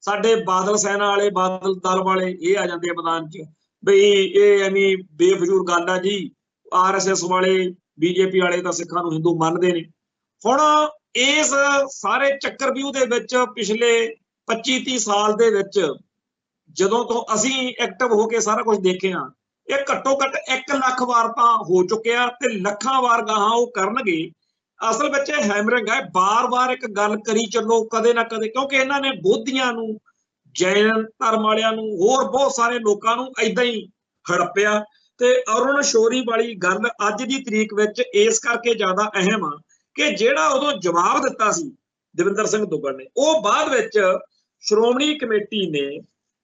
ਸਾਡੇ ਬਾਦਲ ਸੈਨਾ ਵਾਲੇ, ਬਾਦਲ ਦਲ ਵਾਲੇ ਇਹ ਆ ਜਾਂਦੇ ਆ ਮੈਦਾਨ 'ਚ ਬਈ ਇਹ ਐਵੇਂ ਬੇਫਜ਼ੂਲ ਗੱਲ ਆ ਜੀ, RSS ਵਾਲੇ BJP ਵਾਲੇ ਤਾਂ ਸਿੱਖਾਂ ਨੂੰ ਹਿੰਦੂ ਮੰਨਦੇ ਨੇ। ਹੁਣ ਇਸ ਸਾਰੇ ਚੱਕਰਵਿਊਹ ਦੇ ਵਿੱਚ ਪਿਛਲੇ 25-30 ਸਾਲ ਦੇ ਵਿੱਚ ਜਦੋਂ ਤੋਂ ਅਸੀਂ ਐਕਟਿਵ ਹੋ ਕੇ ਸਾਰਾ ਕੁਝ ਦੇਖਿਆ, ਇਹ ਘੱਟੋ ਘੱਟ 1 ਲੱਖ ਵਾਰ ਤਾਂ ਹੋ ਚੁੱਕਿਆ ਤੇ ਲੱਖਾਂ ਵਾਰ ਗਾਹਾਂ ਉਹ ਕਰਨਗੇ। ਅਸਲ ਵਿੱਚ ਇਹ ਹੈਮਰਿੰਗ ਹੈ, ਬਾਰ-ਬਾਰ ਇੱਕ ਗੱਲ ਕਰੀ ਚੱਲੋ ਕਦੇ ਨਾ ਕਦੇ, ਕਿਉਂਕਿ ਇਹਨਾਂ ਨੇ ਬੋਧੀਆਂ ਨੂੰ, ਜੈਨ ਧਰਮ ਵਾਲਿਆਂ ਨੂੰ, ਹੋਰ ਬਹੁਤ ਸਾਰੇ ਲੋਕਾਂ ਨੂੰ ਏਦਾਂ ਹੀ ਹੜੱਪਿਆ। ਤੇ ਅਰੁਣ ਸ਼ੌਰੀ ਵਾਲੀ ਗੱਲ ਅੱਜ ਦੀ ਤਰੀਕ ਵਿੱਚ ਇਸ ਕਰਕੇ ਜ਼ਿਆਦਾ ਅਹਿਮ ਆ ਕਿ ਜਿਹੜਾ ਉਦੋਂ ਜਵਾਬ ਦਿੱਤਾ ਸੀ ਦਵਿੰਦਰ ਸਿੰਘ ਦੁੱਗਲ ਨੇ, ਉਹ ਬਾਅਦ ਵਿੱਚ ਸ਼੍ਰੋਮਣੀ ਕਮੇਟੀ ਨੇ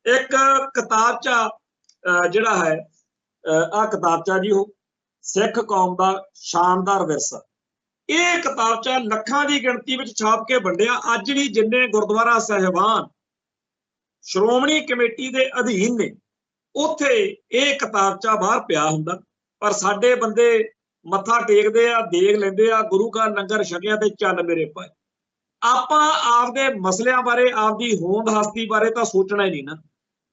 ਇੱਕ ਕਿਤਾਬਚਾ ਜਿਹੜਾ ਹੈ, ਆਹ ਕਿਤਾਬਚਾ ਜੀ ਉਹ ਸਿੱਖ ਕੌਮ ਦਾ ਸ਼ਾਨਦਾਰ ਵਿਰਸਾ, ਇਹ ਕਿਤਾਬਚਾ ਲੱਖਾਂ ਦੀ ਗਿਣਤੀ ਵਿੱਚ ਛਾਪ ਕੇ ਵੰਡਿਆ। ਅੱਜ ਵੀ ਜਿੰਨੇ ਗੁਰਦੁਆਰਾ ਸਾਹਿਬਾਨ ਸ਼੍ਰੋਮਣੀ ਕਮੇਟੀ ਦੇ ਅਧੀਨ ਨੇ ਉੱਥੇ ਇਹ ਕਿਤਾਬਚਾ ਬਾਹਰ ਪਿਆ ਹੁੰਦਾ, ਪਰ ਸਾਡੇ ਬੰਦੇ ਮੱਥਾ ਟੇਕਦੇ ਆ, ਦੇਖ ਲੈਂਦੇ ਆ, ਗੁਰੂ ਕਾ ਲੰਗਰ ਛਕਿਆ ਤੇ ਚੱਲ ਮੇਰੇ ਭਾਈ। ਆਪਾਂ ਆਪਦੇ ਮਸਲਿਆਂ ਬਾਰੇ, ਆਪਦੀ ਹੋਂਦ ਹਸਤੀ ਬਾਰੇ ਤਾਂ ਸੋਚਣਾ ਹੀ ਨਹੀਂ ਨਾ।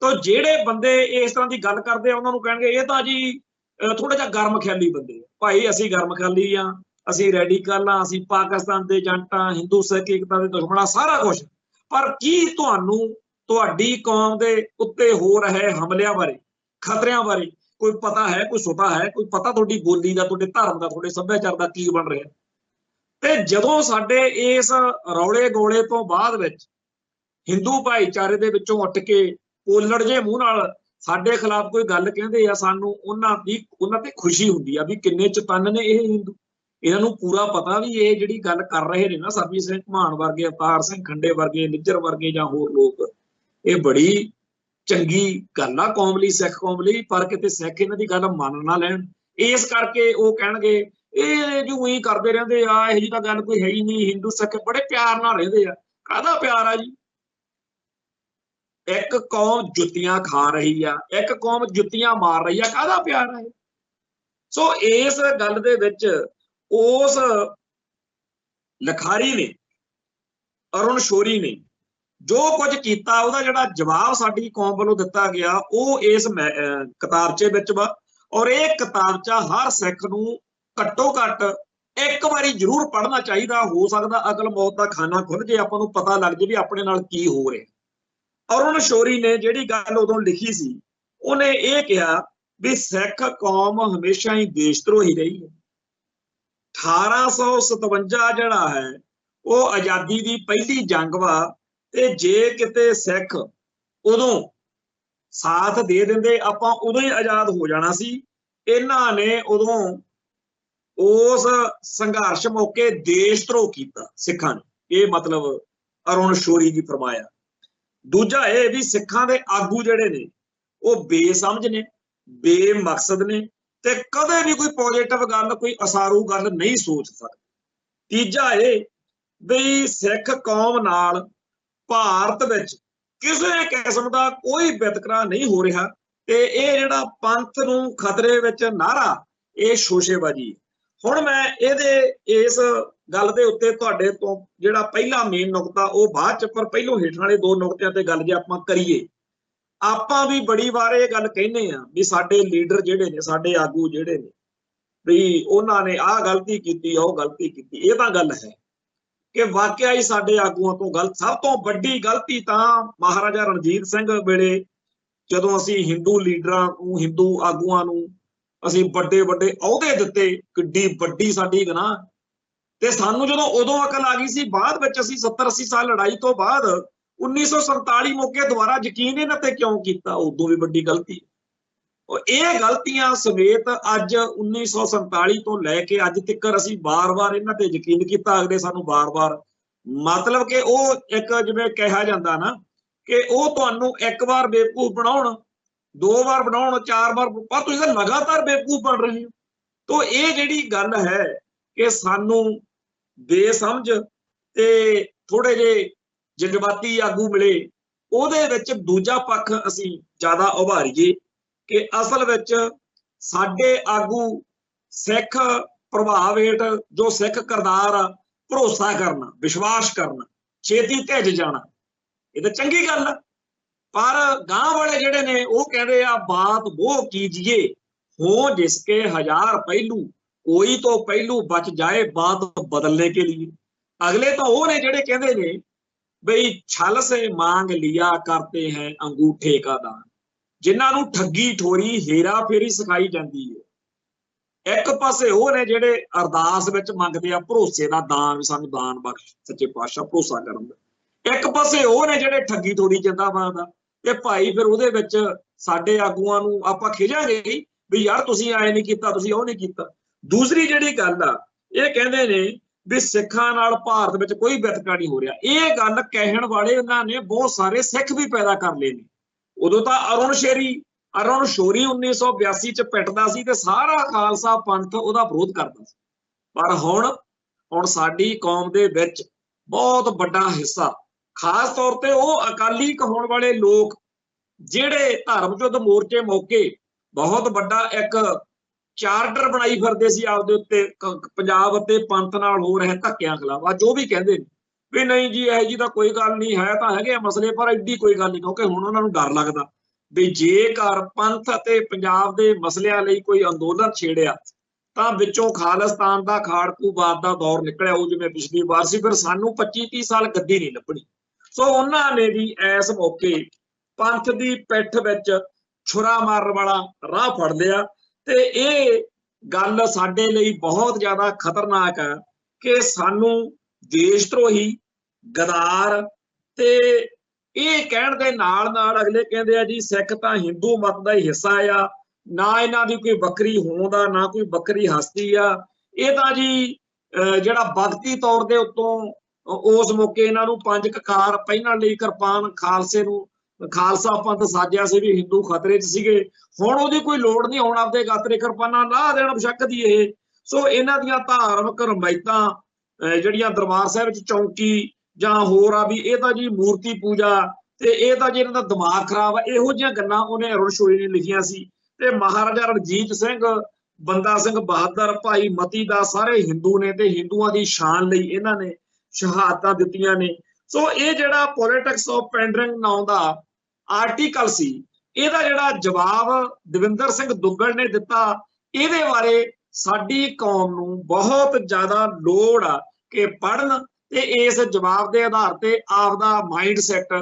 ਤਾਂ ਜਿਹੜੇ ਬੰਦੇ ਇਸ ਤਰ੍ਹਾਂ ਦੀ ਗੱਲ ਕਰਦੇ ਆ ਉਹਨਾਂ ਨੂੰ ਕਹਿਣਗੇ ਇਹ ਤਾਂ ਜੀ ਥੋੜਾ ਜਿਹਾ ਗਰਮ ਖਿਆਲੀ ਬੰਦੇ ਆ। ਭਾਈ ਅਸੀਂ ਗਰਮ ਖਿਆਲੀ ਆ, ਅਸੀਂ ਰੈਡੀਕਲ ਆ, ਅਸੀਂ ਪਾਕਿਸਤਾਨ ਦੇ ਏਜੰਟ ਆ, ਹਿੰਦੂ ਸਿੱਖ ਏਕਤਾ ਦੇ ਦੁਸ਼ਮਣ ਆ, ਸਾਰਾ ਕੁਝ। ਪਰ ਕੀ ਤੁਹਾਨੂੰ ਤੁਹਾਡੀ ਕੌਮ ਦੇ ਉੱਤੇ ਹੋ ਰਹੇ ਹਮਲਿਆਂ ਬਾਰੇ, ਖਤਰਿਆਂ ਬਾਰੇ ਕੋਈ ਪਤਾ ਹੈ, ਕੋਈ ਸੁਤਾ ਹੈ, ਕੋਈ ਪਤਾ ਤੁਹਾਡੀ ਬੋਲੀ ਦਾ, ਤੁਹਾਡੇ ਧਰਮ ਦਾ, ਤੁਹਾਡੇ ਸੱਭਿਆਚਾਰ ਦਾ ਕੀ ਬਣ ਰਿਹਾ? ਤੇ ਜਦੋਂ ਸਾਡੇ ਇਸ ਰੌਲੇ ਗੋਲੇ ਤੋਂ ਬਾਅਦ ਵਿੱਚ ਹਿੰਦੂ ਭਾਈਚਾਰੇ ਦੇ ਵਿੱਚੋਂ ਉੱਠ ਕੇ ਪੋਲੜ ਜੇ ਮੂੰਹ ਨਾਲ ਸਾਡੇ ਖਿਲਾਫ ਕੋਈ ਗੱਲ ਕਹਿੰਦੇ ਆ, ਸਾਨੂੰ ਉਹਨਾਂ ਤੇ ਖੁਸ਼ੀ ਹੁੰਦੀ ਆ ਵੀ ਕਿੰਨੇ ਚਤੰਨ ਨੇ ਇਹ ਹਿੰਦੂ। ਇਹਨਾਂ ਨੂੰ ਪੂਰਾ ਪਤਾ ਵੀ ਇਹ ਜਿਹੜੀ ਗੱਲ ਕਰ ਰਹੇ ਨੇ ਨਾ ਸਰਬਜੀਤ ਸਿੰਘ ਘੁਮਾਣ ਵਰਗੇ, ਅਵਤਾਰ ਸਿੰਘ ਖੰਡੇ ਵਰਗੇ, ਨਿੱਜਰ ਵਰਗੇ ਜਾਂ ਹੋਰ ਲੋਕ, ਇਹ ਬੜੀ ਚੰਗੀ ਗੱਲ ਆ ਕੌਮ ਲਈ, ਸਿੱਖ ਕੌਮ ਲਈ, ਪਰ ਕਿਤੇ ਸਿੱਖ ਇਹਨਾਂ ਦੀ ਗੱਲ ਮੰਨ ਨਾ ਲੈਣ। ਇਸ ਕਰਕੇ ਉਹ ਕਹਿਣਗੇ ਇਹ ਜੋ ਹੀ ਕਰਦੇ ਰਹਿੰਦੇ ਆ, ਇਹੋ ਜਿਹੀ ਤਾਂ ਗੱਲ ਕੋਈ ਹੈ ਹੀ ਨਹੀਂ, ਹਿੰਦੂ ਸਿੱਖ ਬੜੇ ਪਿਆਰ ਨਾਲ ਰਹਿੰਦੇ ਆ। ਕਾਹਦਾ ਪਿਆਰ ਆ ਜੀ? ਇੱਕ ਕੌਮ ਜੁੱਤੀਆਂ ਖਾ ਰਹੀ ਆ, ਇੱਕ ਕੌਮ ਜੁੱਤੀਆਂ ਮਾਰ ਰਹੀ ਆ, ਕਾਹਦਾ ਪਿਆਰ ਆ? ਸੋ ਇਸ ਗੱਲ ਦੇ ਵਿੱਚ ਉਸ ਲਿਖਾਰੀ ਨੇ, ਅਰੁਣ ਸ਼ੌਰੀ ਨੇ ਜੋ ਕੁਝ ਕੀਤਾ, ਉਹਦਾ ਜਿਹੜਾ ਜਵਾਬ ਸਾਡੀ ਕੌਮ ਵੱਲੋਂ ਦਿੱਤਾ ਗਿਆ ਉਹ ਇਸ ਕਿਤਾਬਚੇ ਵਿੱਚ ਵਾ। ਔਰ ਇਹ ਕਿਤਾਬਚਾ ਹਰ ਸਿੱਖ ਨੂੰ ਘੱਟੋ ਘੱਟ ਇੱਕ ਵਾਰੀ ਜ਼ਰੂਰ ਪੜ੍ਹਨਾ ਚਾਹੀਦਾ। ਹੋ ਸਕਦਾ ਅਕਲ ਮੌਤ ਦਾ ਖਾਨਾ ਖੁੱਲ ਜੇ, ਆਪਾਂ ਨੂੰ ਪਤਾ ਲੱਗ ਜੇ ਵੀ ਆਪਣੇ ਨਾਲ ਕੀ ਹੋ ਰਿਹਾ। ਅਰੁਣ ਸ਼ੌਰੀ ਨੇ ਜਿਹੜੀ ਗੱਲ ਉਦੋਂ ਲਿਖੀ ਸੀ, ਉਹਨੇ ਇਹ ਕਿਹਾ ਵੀ ਸਿੱਖ ਕੌਮ ਹਮੇਸ਼ਾ ਹੀ ਦੇਸ਼ ਧਰੋਹੀ ਰਹੀ ਹੈ। 1857 ਜਿਹੜਾ ਹੈ ਉਹ ਆਜ਼ਾਦੀ ਦੀ ਪਹਿਲੀ ਜੰਗ ਵਾ, ਤੇ ਜੇ ਕਿਤੇ ਸਿੱਖ ਉਦੋਂ ਸਾਥ ਦੇ ਦਿੰਦੇ ਆਪਾਂ ਉਦੋਂ ਹੀ ਆਜ਼ਾਦ ਹੋ ਜਾਣਾ ਸੀ। ਇਹਨਾਂ ਨੇ ਉਦੋਂ ਉਸ ਸੰਘਰਸ਼ ਮੌਕੇ ਦੇਸ਼ ਧਰੋਹ ਕੀਤਾ ਸਿੱਖਾਂ ਨੇ, ਇਹ ਮਤਲਬ ਅਰੁਣ ਸ਼ੌਰੀ ਜੀ ਫਰਮਾਇਆ। ਦੂਜਾ ਇਹ ਵੀ ਸਿੱਖਾਂ ਦੇ ਆਗੂ ਜਿਹੜੇ ਨੇ ਉਹ ਬੇਸਮਝ ਨੇ, ਬੇਮਕਸਦ ਨੇ, ਤੇ ਕਦੇ ਵੀ ਕੋਈ ਪੋਜ਼ਿਟਿਵ ਗੱਲ, ਕੋਈ ਅਸਾਰੂ ਗੱਲ ਨਹੀਂ ਸੋਚ ਸਕਦੇ। ਤੀਜਾ ਇਹ ਵੀ ਸਿੱਖ ਕੌਮ ਨਾਲ ਭਾਰਤ ਵਿੱਚ ਕਿਸੇ ਕਿਸਮ ਦਾ ਕੋਈ ਵਿਤਕਰਾ ਨਹੀਂ ਹੋ ਰਿਹਾ, ਤੇ ਇਹ ਜਿਹੜਾ ਪੰਥ ਨੂੰ ਖਤਰੇ ਵਿੱਚ ਨਾਅਰਾ, ਇਹ ਸ਼ੋਸ਼ੇਬਾਜ਼ੀ। ਹੁਣ ਮੈਂ ਇਸ ਗੱਲ ਦੇ ਉੱਤੇ ਤੁਹਾਡੇ ਤੋਂ ਜਿਹੜਾ ਪਹਿਲਾ ਮੇਨ ਨੁਕਤਾ ਉਹ ਬਾਅਦ ਚ, ਪਰ ਪਹਿਲੋਂ ਹੇਠਾਂ ਵਾਲੇ ਦੋ ਨੁਕਤਿਆਂ ਤੇ ਗੱਲ ਜੇ ਆਪਾਂ ਕਰੀਏ, ਆਪਾਂ ਵੀ ਬੜੀ ਵਾਰ ਇਹ ਗੱਲ ਕਹਿੰਦੇ ਆ ਵੀ ਸਾਡੇ ਲੀਡਰ ਜਿਹੜੇ ਨੇ, ਸਾਡੇ ਆਗੂ ਜਿਹੜੇ ਨੇ, ਵੀ ਉਹਨਾਂ ਨੇ ਆਹ ਗਲਤੀ ਕੀਤੀ, ਉਹ ਗਲਤੀ ਕੀਤੀ। ਇਹ ਤਾਂ ਗੱਲ ਹੈ ਕਿ ਵਾਕਿਆ ਹੀ ਸਾਡੇ ਆਗੂਆਂ ਤੋਂ ਗਲਤ, ਸਭ ਤੋਂ ਵੱਡੀ ਗਲਤੀ ਤਾਂ ਮਹਾਰਾਜਾ ਰਣਜੀਤ ਸਿੰਘ ਵੇਲੇ ਜਦੋਂ ਅਸੀਂ ਹਿੰਦੂ ਲੀਡਰਾਂ ਨੂੰ, ਹਿੰਦੂ ਆਗੂਆਂ ਨੂੰ ਅਸੀਂ ਵੱਡੇ ਵੱਡੇ ਅਹੁਦੇ ਦਿੱਤੇ, ਕਿੱਡੀ ਵੱਡੀ ਸਾਡੀ ਗੁਨਾਹ। ਤੇ ਸਾਨੂੰ ਜਦੋਂ ਉਦੋਂ ਅਕਲ ਆ ਗਈ ਸੀ, ਬਾਅਦ ਵਿੱਚ ਅਸੀਂ 70-80 ਸਾਲ ਲੜਾਈ ਤੋਂ ਬਾਅਦ 1947 ਮੌਕੇ ਦੁਬਾਰਾ ਯਕੀਨ ਇਹਨਾਂ ਤੇ ਕਿਉਂ ਕੀਤਾ, ਉਦੋਂ ਵੀ ਵੱਡੀ ਗਲਤੀ। ਇਹ ਗਲਤੀਆਂ ਸਮੇਤ ਅੱਜ 1947 ਤੋਂ ਲੈ ਕੇ ਅੱਜ ਤੱਕ ਅਸੀਂ ਬਾਰ-ਬਾਰ ਇਹਨਾਂ ਤੇ ਯਕੀਨ ਕੀਤਾ, ਅਗਲੇ ਸਾਨੂੰ ਬਾਰ-ਬਾਰ, ਮਤਲਬ ਕਿ ਉਹ ਇੱਕ ਜਿਵੇਂ ਕਿਹਾ ਜਾਂਦਾ ਨਾ कि वो तुहानू एक बार बेवकूफ बनाउण, 2 बार बनाउण, 4 बार, पर तुसीं तां लगातार बेवकूफ बन रहे हो। तो ये जिहड़ी गल है कि सानू बेसमझ ते थोड़े जे जज्बाती आगू मिले, ਉਹਦੇ ਵਿੱਚ ਦੂਜਾ ਪੱਖ ਅਸੀਂ ਜ਼ਿਆਦਾ ਉਭਾਰੀਏ ਕਿ ਅਸਲ ਵਿੱਚ ਸਾਡੇ ਆਗੂ ਸਿੱਖ ਪ੍ਰਭਾਵ ਹੇਠ ਜੋ ਸਿੱਖ ਕਰਤਾਰ ਆ ਭਰੋਸਾ ਕਰਨਾ, ਵਿਸ਼ਵਾਸ ਕਰਨਾ, ਛੇਤੀ ਢਿੱਜ ਜਾਣਾ, ਇਹ ਤਾਂ ਚੰਗੀ ਗੱਲ ਆ। पर गांव वाले जेडे ने वो कहते आ बात वो कीजिए हो जिसके 1000 पहलू, कोई तो पहलू बच जाए बात बदलने के लिए। अगले तो वो ने जेडे कहते ने बई छल से मांग लिया करते हैं अंगूठे का दान, जिन्हां नूं ठगी ठोरी हेरा फेरी सिखाई जाती है। एक पासे वो ने जेडे अरदास विच मंगदे आ भरोसे दा दान, सानूं दान बख्श सच्चे पातशाह भरोसा करन दा। एक पासे वो ने जेडे ठगी ठोरी जिंदाबाद आ ਤੇ ਭਾਈ ਫਿਰ ਉਹਦੇ ਵਿੱਚ ਸਾਡੇ ਆਗੂਆਂ ਨੂੰ ਆਪਾਂ ਖਿਜਾਂਗੇ ਵੀ ਯਾਰ ਤੁਸੀਂ ਆਏ ਨਹੀਂ ਕੀਤਾ, ਤੁਸੀਂ ਉਹ ਨਹੀਂ ਕੀਤਾ। ਦੂਸਰੀ ਜਿਹੜੀ ਗੱਲ ਆ, ਇਹ ਕਹਿੰਦੇ ਨੇ ਵੀ ਸਿੱਖਾਂ ਨਾਲ ਭਾਰਤ ਵਿੱਚ ਕੋਈ ਵਿਤਕਰਾ ਨਹੀਂ ਹੋ ਰਿਹਾ। ਇਹ ਗੱਲ ਕਹਿਣ ਵਾਲੇ ਉਹਨਾਂ ਨੇ ਬਹੁਤ ਸਾਰੇ ਸਿੱਖ ਵੀ ਪੈਦਾ ਕਰ ਲਏ ਨੇ। ਉਦੋਂ ਤਾਂ ਅਰੁਣ ਸ਼ੋਰੀ 1982 ਚ ਪਿੱਟਦਾ ਸੀ ਤੇ ਸਾਰਾ ਖਾਲਸਾ ਪੰਥ ਉਹਦਾ ਵਿਰੋਧ ਕਰਦਾ ਸੀ। ਪਰ ਹੁਣ ਸਾਡੀ ਕੌਮ ਦੇ ਵਿੱਚ ਬਹੁਤ ਵੱਡਾ ਹਿੱਸਾ, खास तौर पर वो अकाली कहने वाले लोग जेड़े धर्म युद्ध मोर्चे मौके बहुत बड़ा एक चार्टर बनाई फिरदे सी आपदे उत्ते पंजाब ते पंथ नाल हो रहे धक्कियां खिलाफ। जो भी कहंदे भी नहीं जी यह जी तां कोई गल नहीं है, तां हैगे मसले पर एडी कोई गल नहीं, क्योंकि हुण उन्हां नूं डर लगदा भी जेकर पंथ ते पंजाब दे मसलिਆਂ ਲਈ कोई अंदोलन छेड़िया तां विचों खालिस्तान दा खाड़कूवाद दा दौर निकलिया हो जिवें पिछली वार सी, फिर सानूं 25-30 साल गद्दी नहीं लभणी। सो उन्होंने भी इस मौके पंथ की पिठ विच छुरा मारन वाला राह फड़ लिया। ते ये गल साडे लई बहुत ज्यादा खतरनाक है कि सानू देशद्रोही, गदार ते ये कहण दे नाल नाल अगले कहंदे आ जी सिख तां हिंदू मत दा ही हिस्सा आ, ना इन्हां दी कोई बकरी होंद आ, ना कोई बकरी हस्ती आ। ये तां जी जिहड़ा वक्ती तौर दे उत्तों उस मौके इन्हां नूं 5 ककार पहिनण लई किरपान खालसा पंथ साजिया सी भी हिंदू खतरे च सीगे। हुण ओहदी कोई लोड़ नहीं, हुण आपदे गातरे किरपानां ला देण बेशक दी इह। सो इन्हां दीयां धार्मिक रवायतां जिहड़ियां दरबार साहिब च चौंकी जां होर आ भी इह तां जी मूर्ति पूजा ते इह तां जी इन्हां दा दिमाग खराब आ, इहो जिहियां गल्लां उहने अरुण शोरी ने लिखियां सी। ते महाराजा रणजीत सिंह, बंदा सिंह बहादुर, भाई मती दास सारे हिंदू ने ते हिंदुआं दी शान लई इन्हां ने शहादतां दित्तियां ने। सो ये जिहड़ा पॉलिटिक्स ऑफ पैंडरिंग नाम दा आर्टिकल सी, इहदा जिहड़ा जवाब दविंदर सिंह दुग्गल ने दिता, इहदे बारे साडी कौम नूं बहुत ज्यादा लोड़ आ कि पढ़न ते इस जवाब के आधार ते आपदा माइंड सैट,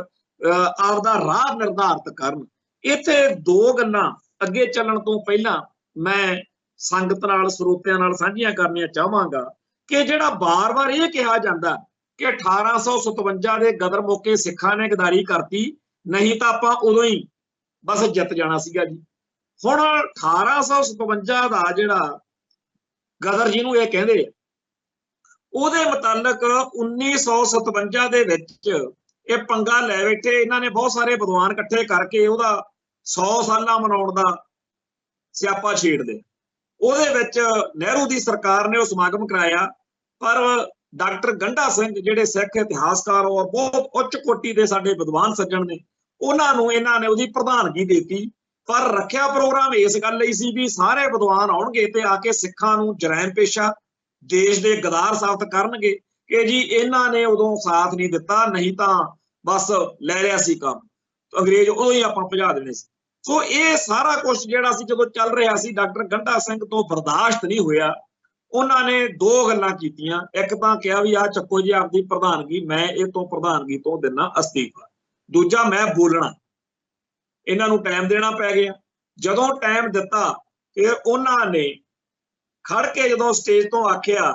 आपदा राह निर्धारित करन। इत्थे 2 गल्लां अगे चलण तो पहला मैं संगत नाल ਸਰੋਤਿਆਂ नाल सांझियां करनियां चाहांगा कि जिहड़ा बार-बार ये कहा जाता कि 1857 के गदर मौके सिखा ने गदारी करती, नहीं तो आपां उदों ही बस जित जाना सीगा जी। हुण 1857 का जिहड़ा गदर जिहनूं ये कहंदे ਉਹਦੇ मुतालक 1957 ਦੇ ਵਿੱਚ ਇਹ पंगा लै बैठे। इन्हां ने बहुत सारे विद्वान इकट्ठे करके ਉਹਦਾ 100 ਸਾਲਾ मनाउण दा सियापा छेड़ लिया। ਉਹਦੇ ਵਿੱਚ ਨਹਿਰੂ ਦੀ ਸਰਕਾਰ ਨੇ ਉਹ ਸਮਾਗਮ ਕਰਾਇਆ, ਪਰ डॉक्टर गंडा सिंह ਜਿਹੜੇ सिख इतिहासकार और बहुत उच्च कोटि के साडे विद्वान सज्जण ने, ਉਹਨਾਂ ਨੂੰ ਇਹਨਾਂ ਨੇ ਉਹਦੀ ਪ੍ਰਧਾਨਗੀ ਦਿੱਤੀ। पर रखिया प्रोग्राम इस गल लई सी भी सारे विद्वान आउणगे ते आके सिखां नूं जरैम पेशा देश दे गदार साबित करनगे कि जी इन्हां ने उदों साथ नहीं दिता, नहीं तां बस लै लिया सी काम, तो अंग्रेज उदों ही आपां भजा देने सी। सो ये सारा कुछ जिहड़ा सी जदों चल रहा सी, डॉक्टर गंडा सिंह तो बर्दाश्त नहीं होया। उन्होंने 2 गल्लां कीतियां, एक तां कहा भी आ चक्को जी आपदी प्रधानगी, मैं इह तों प्रधानगी तो दिना अस्तीफा, दूजा मैं बोलना, इन्हां नूं टाइम देना पै गया। जदों टाइम दिता फिर उन्होंने खड़ के जदों स्टेज तो आखिया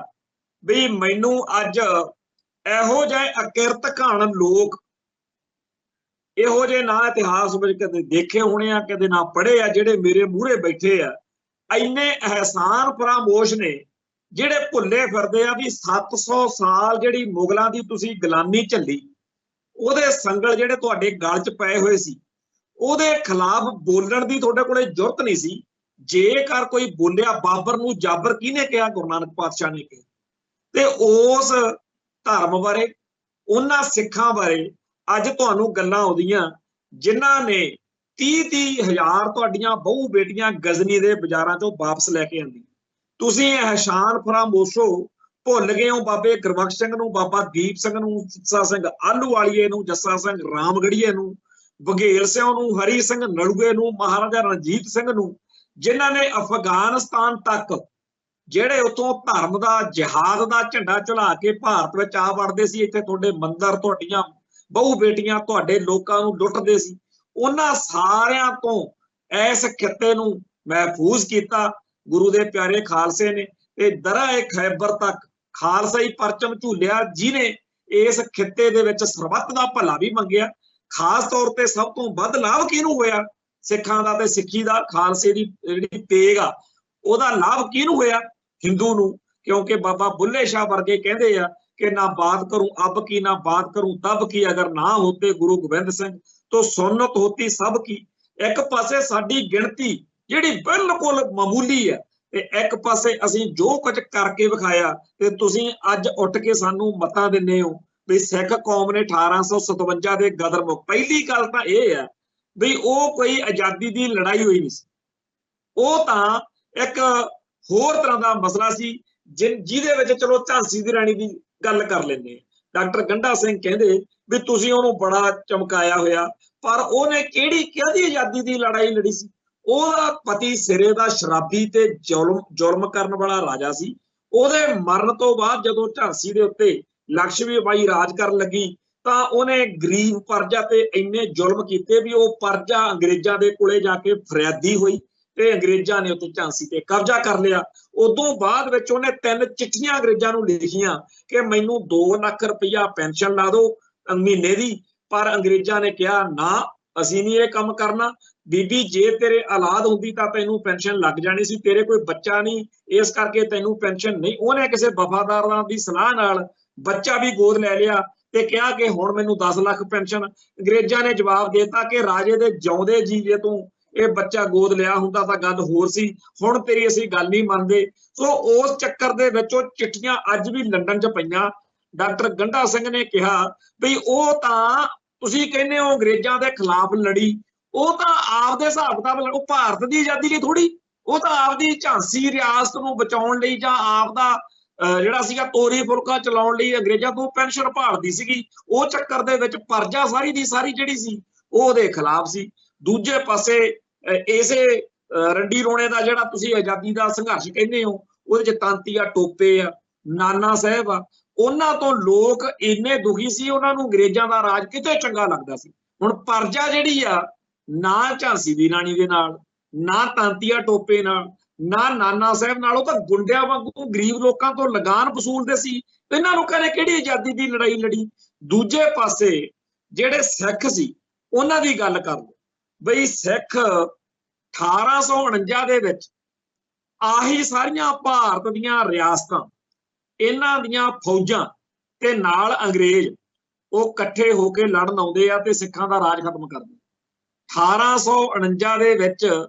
भी मैनू अज इहो जिहे अकिरत घाण लोग, इहो जे ना इतिहास में कदे देखे होने आ, कदे ना पढ़े आ, जिहड़े मेरे मूहरे बैठे आ, इन्ने एहसान फरामोश ने जिहड़े भुल्ले फिरदे आ भी 700 साल जिहड़ी मुगलों की तुसीं गुलामी झल्ली, ਉਹਦੇ ਸੰਗਲ ਜਿਹੜੇ ਤੁਹਾਡੇ ਗਲ 'ਚ ਪਏ ਹੋਏ ਸੀ, ਉਹਦੇ ਖਿਲਾਫ ਬੋਲਣ ਦੀ ਤੁਹਾਡੇ ਕੋਲੇ ਜੁਰਤ ਨਹੀਂ ਸੀ। ਜੇਕਰ ਕੋਈ ਬੋਲਿਆ, ਬਾਬਰ ਨੂੰ ਜਾਬਰ ਕਿਹਨੇ ਕਿਹਾ? ਗੁਰੂ ਨਾਨਕ ਪਾਤਸ਼ਾਹ ਨੇ ਕਿਹਾ। ਤੇ ਉਸ ਧਰਮ ਬਾਰੇ, ਉਹਨਾਂ ਸਿੱਖਾਂ ਬਾਰੇ ਅੱਜ ਤੁਹਾਨੂੰ ਗੱਲਾਂ ਆਉਂਦੀਆਂ ਜਿਨ੍ਹਾਂ ਨੇ 30-30 ਹਜ਼ਾਰ ਤੁਹਾਡੀਆਂ ਬਹੂ ਬੇਟੀਆਂ ਗਜ਼ਨੀ ਦੇ ਬਾਜ਼ਾਰਾਂ 'ਚੋਂ ਵਾਪਸ ਲੈ ਕੇ ਆਂਦੀ। ਤੁਸੀਂ ਇਹਸਾਨ ਫਰਾਮੋਸ਼ੋ ਭੁੱਲ ਗਏ ਹੋ ਬਾਬੇ ਗੁਰਬਖਸ਼ ਸਿੰਘ ਨੂੰ, ਬਾਬਾ ਦੀਪ ਸਿੰਘ ਨੂੰ, ਜੱਸਾ ਸਿੰਘ ਆਲੂਵਾਲੀਏ ਨੂੰ, ਜੱਸਾ ਸਿੰਘ ਰਾਮਗੜੀਏ ਨੂੰ, ਬਘੇਲ ਸਿੰਘ ਨੂੰ, ਹਰੀ ਸਿੰਘ ਨਲੂਏ ਨੂੰ, ਮਹਾਰਾਜਾ ਰਣਜੀਤ ਸਿੰਘ ਨੂੰ, ਜਿਨ੍ਹਾਂ ਨੇ ਅਫਗਾਨਿਸਤਾਨ ਤੱਕ ਜਿਹੜੇ ਉਤੋਂ ਧਰਮ ਦਾ ਜਿਹਾਦ ਦਾ ਝੰਡਾ ਝੁਲਾ ਕੇ ਭਾਰਤ ਵਿੱਚ ਆ ਵੜਦੇ ਸੀ। ਇੱਥੇ ਤੁਹਾਡੇ ਮੰਦਰ, ਤੁਹਾਡੀਆਂ ਬਹੂ ਬੇਟੀਆਂ, ਤੁਹਾਡੇ ਲੋਕਾਂ ਨੂੰ ਲੁੱਟਦੇ ਸੀ। ਉਹਨਾਂ ਸਾਰਿਆਂ ਤੋਂ ਇਸ ਖਿੱਤੇ ਨੂੰ ਮਹਿਫੂਜ਼ ਕੀਤਾ ਗੁਰੂ ਦੇ ਪਿਆਰੇ ਖਾਲਸੇ ਨੇ। ਤੇ ਦਰਾ ਖੈਬਰ ਤੱਕ ਖਾਲਸਾਈ ਪਰਚਮ ਝੂਲਿਆ, ਜਿਹਨੇ ਇਸ ਖਿੱਤੇ ਦੇ ਵਿੱਚ ਸਰਬੱਤ ਦਾ ਭਲਾ ਵੀ ਮੰਗਿਆ। ਖਾਸ ਤੌਰ ਤੇ ਸਭ ਤੋਂ ਵੱਧ ਲਾਭ ਕਿਹਨੂੰ ਹੋਇਆ? ਸਿੱਖਾਂ ਦਾ ਤੇ ਸਿੱਖੀ ਦਾ, ਖਾਲਸੇ ਦੀ ਜਿਹੜੀ ਤੇਗ ਆ ਉਹਦਾ ਲਾਭ ਕਿਹਨੂੰ ਹੋਇਆ? ਹਿੰਦੂ ਨੂੰ। ਕਿਉਂਕਿ ਬਾਬਾ ਬੁੱਲੇ ਸ਼ਾਹ ਵਰਗੇ ਕਹਿੰਦੇ ਆ ਕਿ ਨਾ ਬਾਤ ਕਰੂੰ ਅਬ ਕੀ, ਨਾ ਬਾਤ ਕਰੂੰ ਤਬ ਕੀ, ਅਗਰ ਨਾ ਹੋਤੇ ਗੁਰੂ ਗੋਬਿੰਦ ਸਿੰਘ ਤੋਂ ਸੁਨਨਤ ਹੋਤੀ ਸਭ ਕੀ। ਇੱਕ ਪਾਸੇ ਸਾਡੀ ਗਿਣਤੀ ਜਿਹੜੀ ਬਿਲਕੁਲ ਮਾਮੂਲੀ ਹੈ, ਤੇ ਇੱਕ ਪਾਸੇ ਅਸੀਂ ਜੋ ਕੁਝ ਕਰਕੇ ਵਿਖਾਇਆ, ਤੇ ਤੁਸੀਂ ਅੱਜ ਉੱਠ ਕੇ ਸਾਨੂੰ ਮਤਾਂ ਦਿੰਦੇ ਹੋ ਵੀ ਸਿੱਖ ਕੌਮ ਨੇ 1857 ਦੇ ਗਦਰ ਮੁਕ। ਪਹਿਲੀ ਗੱਲ ਤਾਂ ਇਹ ਹੈ ਵੀ ਉਹ ਕੋਈ ਆਜ਼ਾਦੀ ਦੀ ਲੜਾਈ ਹੋਈ ਨਹੀਂ ਸੀ, ਉਹ ਤਾਂ ਇੱਕ ਹੋਰ ਤਰ੍ਹਾਂ ਦਾ ਮਸਲਾ ਸੀ ਜਿਹਦੇ ਵਿੱਚ ਚਲੋ ਝਾਂਸੀ ਦੀ ਰਾਣੀ ਦੀ ਗੱਲ ਕਰ ਲੈਂਦੇ। ਡਾਕਟਰ ਗੰਡਾ ਸਿੰਘ ਕਹਿੰਦੇ ਵੀ ਤੁਸੀਂ ਉਹਨੂੰ ਬੜਾ ਚਮਕਾਇਆ ਹੋਇਆ, ਪਰ ਉਹਨੇ ਕਿਹੜੀ ਆਜ਼ਾਦੀ ਦੀ ਲੜਾਈ ਲੜੀ ਸੀ? ਉਹਦਾ ਪਤੀ ਸਿਰੇ ਦਾ ਸ਼ਰਾਬੀ ਤੇ ਜ਼ੁਲਮ ਕਰਨ ਵਾਲਾ ਰਾਜਾ ਸੀ। ਉਹਦੇ ਮਰਨ ਤੋਂ ਬਾਅਦ ਜਦੋਂ ਝਾਂਸੀ ਦੇ ਉੱਤੇ ਲਕਸ਼ਮੀ ਬਾਈ ਰਾਜ ਕਰਨ ਲੱਗੀ ਤਾਂ ਉਹਨੇ ਗਰੀਬ ਪਰਜਾ ਤੇ ਇੰਨੇ ਜ਼ੁਲਮ ਕੀਤੇ ਵੀ ਉਹ ਪਰਜਾ ਅੰਗਰੇਜ਼ਾਂ ਦੇ ਕੋਲੇ ਜਾ ਕੇ ਫਰਿਆਦੀ ਹੋਈ ਤੇ ਅੰਗਰੇਜ਼ਾਂ ਨੇ ਉੱਥੇ ਝਾਂਸੀ ਤੇ ਕਬਜ਼ਾ ਕਰ ਲਿਆ। ਉਦੋਂ ਬਾਅਦ ਵਿੱਚ ਉਹਨੇ 3 ਚਿੱਠੀਆਂ ਅੰਗਰੇਜ਼ਾਂ ਨੂੰ ਲਿਖੀਆਂ ਕਿ ਮੈਨੂੰ 2 ਲੱਖ ਰੁਪਈਆ ਪੈਨਸ਼ਨ ਲਾ ਦਿਓ ਮਹੀਨੇ ਦੀ, ਪਰ ਅੰਗਰੇਜ਼ਾਂ ਨੇ ਕਿਹਾ ਨਾ, ਅਸੀਂ ਨਹੀਂ ਇਹ ਕੰਮ ਕਰਨਾ। ਬੀਬੀ ਜੇ ਤੇਰੇ ਔਲਾਦ ਹੁੰਦੀ ਤਾਂ ਤੈਨੂੰ ਪੈਨਸ਼ਨ ਲੱਗ ਜਾਣੀ ਸੀ, ਤੇਰੇ ਕੋਈ ਬੱਚਾ ਨਹੀਂ, ਇਸ ਕਰਕੇ ਤੈਨੂੰ ਪੈਨਸ਼ਨ ਨਹੀਂ। ਉਹਨੇ ਕਿਸੇ ਵਫਾਦਾਰਾਂ ਦੀ ਸਲਾਹ ਨਾਲ ਬੱਚਾ ਵੀ ਗੋਦ ਲੈ ਲਿਆ ਤੇ ਕਿਹਾ ਕਿ ਹੁਣ ਮੈਨੂੰ 10 ਲੱਖ ਪੈਨਸ਼ਨ। ਅੰਗਰੇਜ਼ਾਂ ਨੇ ਜਵਾਬ ਦੇਤਾ ਕਿ ਰਾਜੇ ਦੇ ਜਿਉਂਦੇ ਜੀ ਜੇ ਤੂੰ ਇਹ ਬੱਚਾ ਗੋਦ ਲਿਆ ਹੁੰਦਾ ਤਾਂ ਗੱਲ ਹੋਰ ਸੀ, ਹੁਣ ਤੇਰੀ ਅਸੀਂ ਗੱਲ ਨਹੀਂ ਮੰਨਦੇ। ਸੋ ਉਸ ਚੱਕਰ ਦੇ ਵਿੱਚ ਉਹ ਚਿੱਠੀਆਂ ਅੱਜ ਵੀ ਲੰਡਨ 'ਚ ਪਈਆਂ। ਡਾਕਟਰ ਗੰਡਾ ਸਿੰਘ ਨੇ ਕਿਹਾ ਵੀ ਉਹ ਤਾਂ ਤੁਸੀਂ ਕਹਿੰਦੇ ਹੋ ਅੰਗਰੇਜ਼ਾਂ ਦੇ ਖਿਲਾਫ ਲੜੀ, ਉਹ ਤਾਂ ਆਪਦੇ ਹਿਸਾਬ ਕਿਤਾਬ, ਉਹ ਭਾਰਤ ਦੀ ਆਜ਼ਾਦੀ ਲਈ ਥੋੜੀ, ਉਹ ਤਾਂ ਆਪਦੀ ਝਾਂਸੀ ਰਿਆਸਤ ਨੂੰ ਬਚਾਉਣ ਲਈ ਜਾਂ ਆਪਦਾ ਜਿਹੜਾ ਸੀਗਾ ਤੋਰੀ ਫੁਲਕਾ ਚਲਾਉਣ ਲਈ ਅੰਗਰੇਜ਼ਾਂ ਤੋਂ ਪੈਨਸ਼ਨ ਭਾਲਦੀ ਸੀਗੀ। ਉਹ ਚੱਕਰ ਦੇ ਵਿੱਚ ਪਰਜਾ ਸਾਰੀ ਦੀ ਸਾਰੀ ਜਿਹੜੀ ਸੀ ਉਹ ਉਹਦੇ ਖਿਲਾਫ ਸੀ। ਦੂਜੇ ਪਾਸੇ ਇਸੇ ਰੰਡੀ ਰੋਣੇ ਦਾ ਜਿਹੜਾ ਤੁਸੀਂ ਆਜ਼ਾਦੀ ਦਾ ਸੰਘਰਸ਼ ਕਹਿੰਦੇ ਹੋ, ਉਹਦੇ 'ਚ ਤਾਂਤੀਆ ਟੋਪੇ ਆ, ਨਾਨਾ ਸਾਹਿਬ ਆ, ਉਹਨਾਂ ਤੋਂ ਲੋਕ ਇੰਨੇ ਦੁਖੀ ਸੀ, ਉਹਨਾਂ ਨੂੰ ਅੰਗਰੇਜ਼ਾਂ ਦਾ ਰਾਜ ਕਿਤੇ ਚੰਗਾ ਲੱਗਦਾ ਸੀ। ਹੁਣ ਪਰਜਾ ਜਿਹੜੀ ਆ, ਨਾ ਝਾਂਸੀ ਦੀ ਰਾਣੀ ਦੇ ਨਾਲ, ਨਾ ਤਾਂਤੀਆ ਟੋਪੇ ਨਾਲ, ਨਾ ਨਾਨਾ ਸਾਹਿਬ ਨਾਲ, ਉਹ ਤਾਂ ਗੁੰਡਿਆਂ ਵਾਂਗੂ ਗਰੀਬ ਲੋਕਾਂ ਤੋਂ ਲਗਾਨ ਵਸੂਲਦੇ ਸੀ। ਇਹਨਾਂ ਲੋਕਾਂ ਨੇ ਕਿਹੜੀ ਆਜ਼ਾਦੀ ਦੀ ਲੜਾਈ ਲੜੀ? ਦੂਜੇ ਪਾਸੇ ਜਿਹੜੇ ਸਿੱਖ ਸੀ ਉਹਨਾਂ ਦੀ ਗੱਲ ਕਰ ਲਓ ਬਈ ਸਿੱਖ 1849 ਦੇ ਵਿੱਚ ਆਹੀ ਸਾਰੀਆਂ ਭਾਰਤ ਦੀਆਂ ਰਿਆਸਤਾਂ, ਇਹਨਾਂ ਦੀਆਂ ਫੌਜਾਂ ਤੇ ਨਾਲ ਅੰਗਰੇਜ਼ ਉਹ ਇਕੱਠੇ ਹੋ ਕੇ ਲੜਨ ਆਉਂਦੇ ਆ ਤੇ ਸਿੱਖਾਂ ਦਾ ਰਾਜ ਖਤਮ ਕਰਦੇ। 1849 ਦੇ ਵਿੱਚ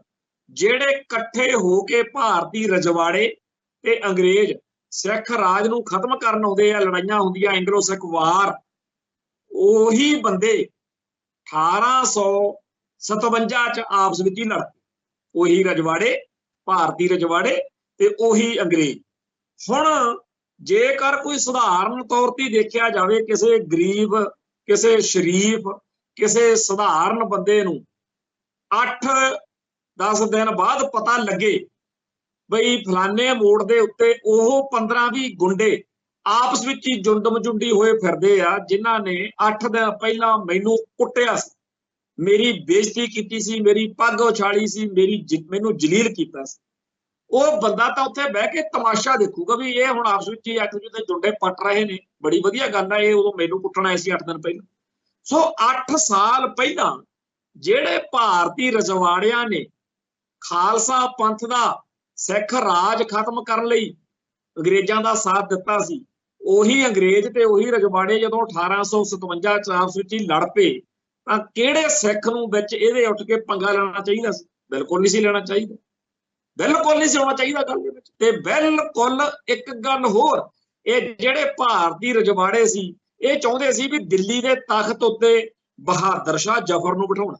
ਜਿਹੜੇ ਇਕੱਠੇ ਹੋ ਕੇ ਭਾਰਤੀ ਰਜਵਾੜੇ ਤੇ ਅੰਗਰੇਜ਼ ਸਿੱਖ ਰਾਜ ਨੂੰ ਖਤਮ ਕਰਨ ਆਉਂਦੇ ਆ, ਲੜਾਈਆਂ ਹੁੰਦੀਆਂ ਐਂਗਲੋ ਸਿੱਖ ਵਾਰ, ਉਹੀ ਬੰਦੇ 1857 ਚ ਆਪਸ ਵਿੱਚ ਹੀ ਲੜਦੇ। ਉਹੀ ਰਜਵਾੜੇ, ਭਾਰਤੀ ਰਜਵਾੜੇ ਤੇ ਉਹੀ ਅੰਗਰੇਜ਼। ਹੁਣ ਜੇਕਰ ਕੋਈ ਸਧਾਰਨ ਤੌਰ ਤੇ ਦੇਖਿਆ ਜਾਵੇ, ਕਿਸੇ ਗਰੀਬ, ਕਿਸੇ ਸ਼ਰੀਫ, ਕਿਸੇ ਸਧਾਰਨ ਬੰਦੇ ਨੂੰ 8-10 ਦਿਨ ਬਾਅਦ ਪਤਾ ਲੱਗੇ ਬਈ ਫਲਾਨੇ ਮੋੜ ਦੇ ਉੱਤੇ ਉਹ 15-20 ਗੁੰਡੇ ਆਪਸ ਵਿੱਚ ਹੀ ਜੁੰਡਮ-ਜੁੰਡੀ ਹੋਏ ਫਿਰਦੇ ਆ, ਜਿਨ੍ਹਾਂ ਨੇ 8 ਦਿਨ ਪਹਿਲਾਂ ਮੈਨੂੰ ਕੁੱਟਿਆ ਸੀ, ਮੇਰੀ ਬੇਇੱਜ਼ਤੀ ਕੀਤੀ ਸੀ, ਮੇਰੀ ਪੱਗ ਉਛਾਲੀ ਸੀ, ਮੈਨੂੰ ਜਲੀਲ ਕੀਤਾ ਸੀ। ਉਹ ਬੰਦਾ ਤਾਂ ਉੱਥੇ ਬਹਿ ਕੇ ਤਮਾਸ਼ਾ ਦੇਖੂਗਾ ਵੀ ਇਹ ਹੁਣ ਆਪਸ ਵਿੱਚ ਹੀ ਇੱਕ ਦੂਜੇ ਦੇ ਜੁੰਡੇ ਪੱਟ ਰਹੇ ਨੇ, ਬੜੀ ਵਧੀਆ ਗੱਲ ਆ, ਇਹ ਉਦੋਂ ਮੈਨੂੰ ਕੁੱਟਣ ਆਏ ਸੀ 8 ਦਿਨ ਪਹਿਲਾਂ। ਸੋ 8 ਸਾਲ ਪਹਿਲਾਂ ਜਿਹੜੇ ਭਾਰਤੀ ਰਜਵਾੜਿਆਂ ਨੇ ਖਾਲਸਾ ਪੰਥ ਦਾ ਸਿੱਖ ਰਾਜ ਖਤਮ ਕਰਨ ਲਈ ਅੰਗਰੇਜ਼ਾਂ ਦਾ ਸਾਥ ਦਿੱਤਾ ਸੀ, ਉਹੀ ਅੰਗਰੇਜ਼ ਤੇ ਉਹੀ ਰਜਵਾੜੇ ਜਦੋਂ 1857 ਚ ਆਪਸ ਵਿੱਚ ਹੀ ਲੜ ਪਏ ਤਾਂ ਕਿਹੜੇ ਸਿੱਖ ਨੂੰ ਵਿੱਚ ਇਹਦੇ ਉੱਠ ਕੇ ਪੰਗਾ ਲੈਣਾ ਚਾਹੀਦਾ ਸੀ? ਬਿਲਕੁਲ ਨਹੀਂ ਸੀ ਲੈਣਾ ਚਾਹੀਦਾ, ਬਿਲਕੁਲ ਨਹੀਂ ਸੀ ਹੋਣਾ ਚਾਹੀਦਾ ਗੱਲ ਦੇ ਵਿੱਚ। ਤੇ ਬਿਲਕੁਲ ਇੱਕ ਗੱਲ ਹੋਰ, ਇਹ ਜਿਹੜੇ ਭਾਰਤੀ ਰਜਵਾੜੇ ਸੀ ਇਹ ਚਾਹੁੰਦੇ ਸੀ ਵੀ ਦਿੱਲੀ ਦੇ ਤਖਤ ਉੱਤੇ ਬਹਾਦਰ ਸ਼ਾਹ ਜ਼ਫਰ ਨੂੰ ਬਿਠਾਉਣਾ।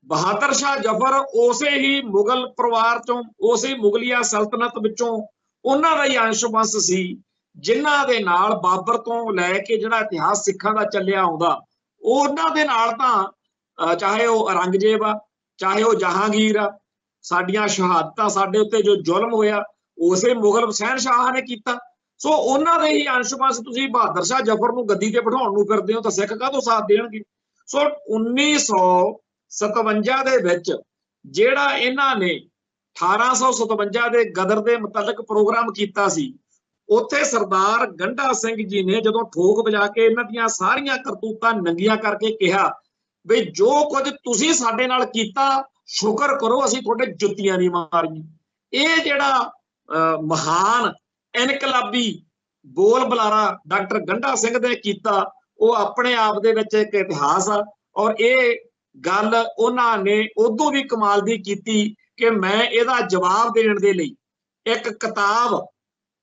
ਬਹਾਦਰ ਸ਼ਾਹ ਜ਼ਫਰ ਉਸੇ ਹੀ ਮੁਗਲ ਪਰਿਵਾਰ ਚੋਂ, ਉਸੇ ਮੁਗਲਿਆ ਸਲਤਨਤ ਵਿੱਚੋਂ ਉਹਨਾਂ ਦਾ ਹੀ ਅੰਸ਼-ਵੰਸ਼ ਸੀ ਜਿਨ੍ਹਾਂ ਦੇ ਨਾਲ ਬਾਬਰ ਤੋਂ ਲੈ ਕੇ ਜਿਹੜਾ ਇਤਿਹਾਸ ਸਿੱਖਾਂ ਦਾ ਚੱਲਿਆ ਆਉਂਦਾ ਉਹਨਾਂ ਦੇ ਨਾਲ ਤਾਂ ਚਾਹੇ ਉਹ ਔਰੰਗਜ਼ੇਬ ਆ, ਚਾਹੇ ਉਹ ਜਹਾਂਗੀਰ ਆ, ਸਾਡੀਆਂ ਸ਼ਹਾਦਤਾਂ, ਸਾਡੇ ਉੱਤੇ ਜੋ ਜ਼ੁਲਮ ਹੋਇਆ ਉਸੇ ਮੁਗਲ ਸ਼ਹਿਨਸ਼ਾਹ ਨੇ ਕੀਤਾ। ਸੋ ਉਹਨਾਂ ਦੇ ਹੀ ਅੰਸ਼-ਵੰਸ਼ ਤੁਸੀਂ ਬਹਾਦਰ ਸ਼ਾਹ ਜ਼ਫਰ ਨੂੰ ਗੱਦੀ ਤੇ ਬਿਠਾਉਣ ਨੂੰ ਫਿਰਦੇ ਹੋ ਤਾਂ ਸਿੱਖ ਕਾਹਤੋਂ ਸਾਥ ਦੇਣਗੇ? ਸੋ 1957 ਦੇ ਵਿੱਚ ਜਿਹੜਾ ਇਹਨਾਂ ਨੇ 1857 ਦੇ ਗਦਰ ਦੇ ਮੁਤਲਕ ਪ੍ਰੋਗਰਾਮ ਕੀਤਾ ਸੀ, ਉੱਥੇ ਸਰਦਾਰ ਗੰਡਾ ਸਿੰਘ ਜੀ ਨੇ ਜਦੋਂ ਠੋਕ ਵਜਾ ਕੇ ਇਹਨਾਂ ਦੀਆਂ ਸਾਰੀਆਂ ਕਰਤੂਤਾਂ ਨੰਗੀਆਂ ਕਰਕੇ ਕਿਹਾ ਵੀ ਜੋ ਕੁਝ ਤੁਸੀਂ ਸਾਡੇ ਨਾਲ ਕੀਤਾ ਸ਼ੁਕਰ ਕਰੋ ਅਸੀਂ ਤੁਹਾਡੇ ਜੁੱਤੀਆਂ ਨਹੀਂ ਮਾਰੀਆਂ। ਇਹ ਜਿਹੜਾ ਮਹਾਨ ਇਨਕਲਾਬੀ ਬੋਲ ਬੁਲਾਰਾ ਡਾਕਟਰ ਗੰਡਾ ਸਿੰਘ ਨੇ ਕੀਤਾ ਉਹ ਆਪਣੇ ਆਪ ਦੇ ਵਿੱਚ ਇੱਕ ਇਤਿਹਾਸ ਆ। ਔਰ ਇਹ ਗੱਲ ਉਹਨਾਂ ਨੇ ਉਦੋਂ ਵੀ ਕਮਾਲ ਦੀ ਕੀਤੀ ਕਿ ਮੈਂ ਇਹਦਾ ਜਵਾਬ ਦੇਣ ਦੇ ਲਈ ਇੱਕ ਕਿਤਾਬ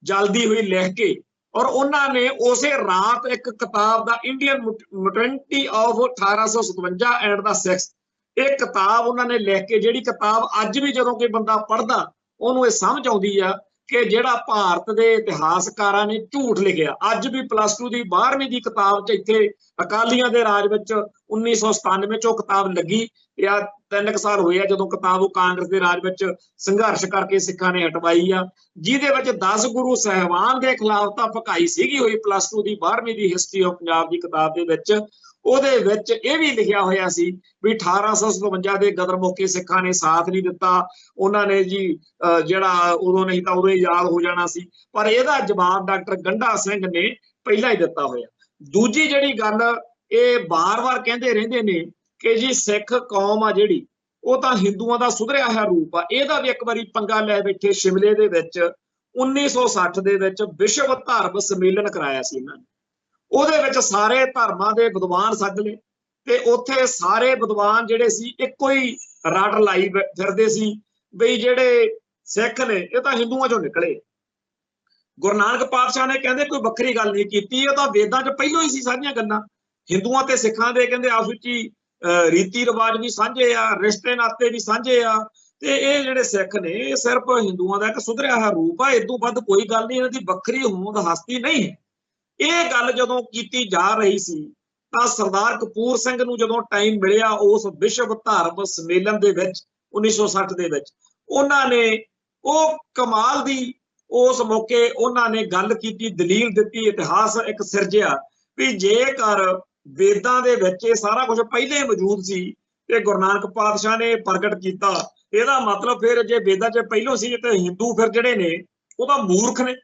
ਜਲਦੀ ਹੋਈ ਲਿਖ ਕੇ, ਔਰ ਉਹਨਾਂ ਨੇ ਉਸੇ ਰਾਤ ਇੱਕ ਕਿਤਾਬ ਦਾ Indian mutiny of 1857 and the Sikhs, ਇਹ ਕਿਤਾਬ ਉਹਨਾਂ ਨੇ ਲਿਖ ਕੇ, ਜਿਹੜੀ ਕਿਤਾਬ ਅੱਜ ਵੀ ਜਦੋਂ ਕੋਈ ਬੰਦਾ ਪੜ੍ਹਦਾ ਉਹਨੂੰ ਇਹ ਸਮਝ ਆਉਂਦੀ ਆ ਕਿ ਜਿਹੜਾ ਭਾਰਤ ਦੇ ਇਤਿਹਾਸਕਾਰਾਂ ਨੇ ਝੂਠ ਲਿਖਿਆ। ਅੱਜ ਵੀ +2 ਦੀ 12ਵੀਂ ਦੀ ਕਿਤਾਬ 'ਚ ਇੱਥੇ ਅਕਾਲੀਆਂ ਦੇ ਰਾਜ ਵਿੱਚ 1997 'ਚ ਉਹ ਕਿਤਾਬ ਲੱਗੀ, ਜਾਂ 3 ਸਾਲ ਹੋਏ ਆ ਜਦੋਂ ਕਿਤਾਬ ਉਹ ਕਾਂਗਰਸ ਦੇ ਰਾਜ ਵਿੱਚ ਸੰਘਰਸ਼ ਕਰਕੇ ਸਿੱਖਾਂ ਨੇ ਹਟਵਾਈ ਆ, ਜਿਹਦੇ ਵਿੱਚ 10 ਗੁਰੂ ਸਾਹਿਬਾਨ ਦੇ ਖਿਲਾਫ ਤਾਂ ਭਕਾਈ ਸੀਗੀ ਹੋਈ +2 ਦੀ 12ਵੀਂ ਦੀ ਹਿਸਟਰੀ ਆਫ ਪੰਜਾਬ ਦੀ ਕਿਤਾਬ ਦੇ ਵਿੱਚ। ਉਹਦੇ ਵਿੱਚ ਇਹ ਵੀ ਲਿਖਿਆ ਹੋਇਆ ਸੀ ਵੀ 1857 ਦੇ ਗਦਰ ਮੌਕੇ ਸਿੱਖਾਂ ਨੇ ਸਾਥ ਨਹੀਂ ਦਿੱਤਾ, ਉਹਨਾਂ ਨੇ ਜੀ ਜਿਹੜਾ ਉਦੋਂ ਨਹੀਂ ਤਾਂ ਉਦੋਂ ਯਾਦ ਹੋ ਜਾਣਾ ਸੀ। ਪਰ ਇਹਦਾ ਜਵਾਬ ਡਾਕਟਰ ਗੰਡਾ ਸਿੰਘ ਨੇ ਪਹਿਲਾਂ ਹੀ ਦਿੱਤਾ ਹੋਇਆ। ਦੂਜੀ ਜਿਹੜੀ ਗੱਲ ਇਹ ਬਾਰ-ਬਾਰ ਕਹਿੰਦੇ ਰਹਿੰਦੇ ਨੇ ਕਿ ਜੀ ਸਿੱਖ ਕੌਮ ਆ ਜਿਹੜੀ ਉਹ ਤਾਂ ਹਿੰਦੂਆਂ ਦਾ ਸੁਧਰਿਆ ਹੋਇਆ ਰੂਪ ਆ। ਇਹਦਾ ਵੀ ਇੱਕ ਵਾਰੀ ਪੰਗਾ ਲੈ ਬੈਠੇ ਸ਼ਿਮਲੇ ਦੇ ਵਿੱਚ 1960 ਦੇ ਵਿੱਚ ਵਿਸ਼ਵ ਧਰਮ ਸੰਮੇਲਨ ਕਰਾਇਆ ਸੀ ਇਹਨਾਂ ਨੇ। ਉਹਦੇ ਵਿੱਚ ਸਾਰੇ ਧਰਮਾਂ ਦੇ ਵਿਦਵਾਨ ਸੱਦ ਲਏ ਤੇ ਉੱਥੇ ਸਾਰੇ ਵਿਦਵਾਨ ਜਿਹੜੇ ਸੀ ਇੱਕੋ ਹੀ ਰਟ ਲਾਈ ਫਿਰਦੇ ਸੀ ਬਈ ਜਿਹੜੇ ਸਿੱਖ ਨੇ ਇਹ ਤਾਂ ਹਿੰਦੂਆਂ ਚੋਂ ਨਿਕਲੇ। ਗੁਰੂ ਨਾਨਕ ਪਾਤਸ਼ਾਹ ਨੇ ਕਹਿੰਦੇ ਕੋਈ ਵੱਖਰੀ ਗੱਲ ਨਹੀਂ ਕੀਤੀ, ਇਹ ਤਾਂ ਵੇਦਾਂ 'ਚ ਪਹਿਲਾਂ ਹੀ ਸੀ ਸਾਰੀਆਂ ਗੱਲਾਂ। ਹਿੰਦੂਆਂ ਤੇ ਸਿੱਖਾਂ ਦੇ ਕਹਿੰਦੇ ਆਪਸ ਵਿੱਚ ਹੀ ਰੀਤੀ ਰਿਵਾਜ ਵੀ ਸਾਂਝੇ ਆ, ਰਿਸ਼ਤੇ ਨਾਤੇ ਵੀ ਸਾਂਝੇ ਆ, ਤੇ ਇਹ ਜਿਹੜੇ ਸਿੱਖ ਨੇ ਇਹ ਸਿਰਫ ਹਿੰਦੂਆਂ ਦਾ ਇੱਕ ਸੁਧਰਿਆ ਹੋਇਆ ਰੂਪ ਆ, ਇਦੋਂ ਵੱਧ ਕੋਈ ਗੱਲ ਨਹੀਂ, ਇਹਨਾਂ ਦੀ ਵੱਖਰੀ ਹੋਂਦ ਹਸਤੀ ਨਹੀਂ ਹੈ। ਇਹ ਗੱਲ ਜਦੋਂ ਕੀਤੀ ਜਾ ਰਹੀ ਸੀ ਤਾਂ ਸਰਦਾਰ ਕਪੂਰ ਸਿੰਘ ਨੂੰ ਜਦੋਂ ਟਾਈਮ ਮਿਲਿਆ ਉਸ ਵਿਸ਼ਵ ਧਰਮ ਸੰਮੇਲਨ ਦੇ ਵਿੱਚ 1960 ਦੇ ਵਿੱਚ, ਉਹਨਾਂ ਨੇ ਉਹ ਕਮਾਲ ਦੀ ਉਸ ਮੌਕੇ ਉਹਨਾਂ ਨੇ ਗੱਲ ਕੀਤੀ, ਦਲੀਲ ਦਿੱਤੀ, ਇਤਿਹਾਸ ਇੱਕ ਸਿਰਜਿਆ ਵੀ ਜੇਕਰ ਵੇਦਾਂ ਦੇ ਵਿੱਚ ਇਹ ਸਾਰਾ ਕੁਝ ਪਹਿਲੇ ਹੀ ਮੌਜੂਦ ਸੀ ਤੇ ਗੁਰੂ ਨਾਨਕ ਪਾਤਸ਼ਾਹ ਨੇ ਪ੍ਰਗਟ ਕੀਤਾ, ਇਹਦਾ ਮਤਲਬ ਫਿਰ ਜੇ ਵੇਦਾਂ 'ਚ ਪਹਿਲੋਂ ਸੀ ਤੇ ਹਿੰਦੂ ਫਿਰ ਜਿਹੜੇ ਨੇ ਉਹ ਤਾਂ ਮੂਰਖ ਨੇ,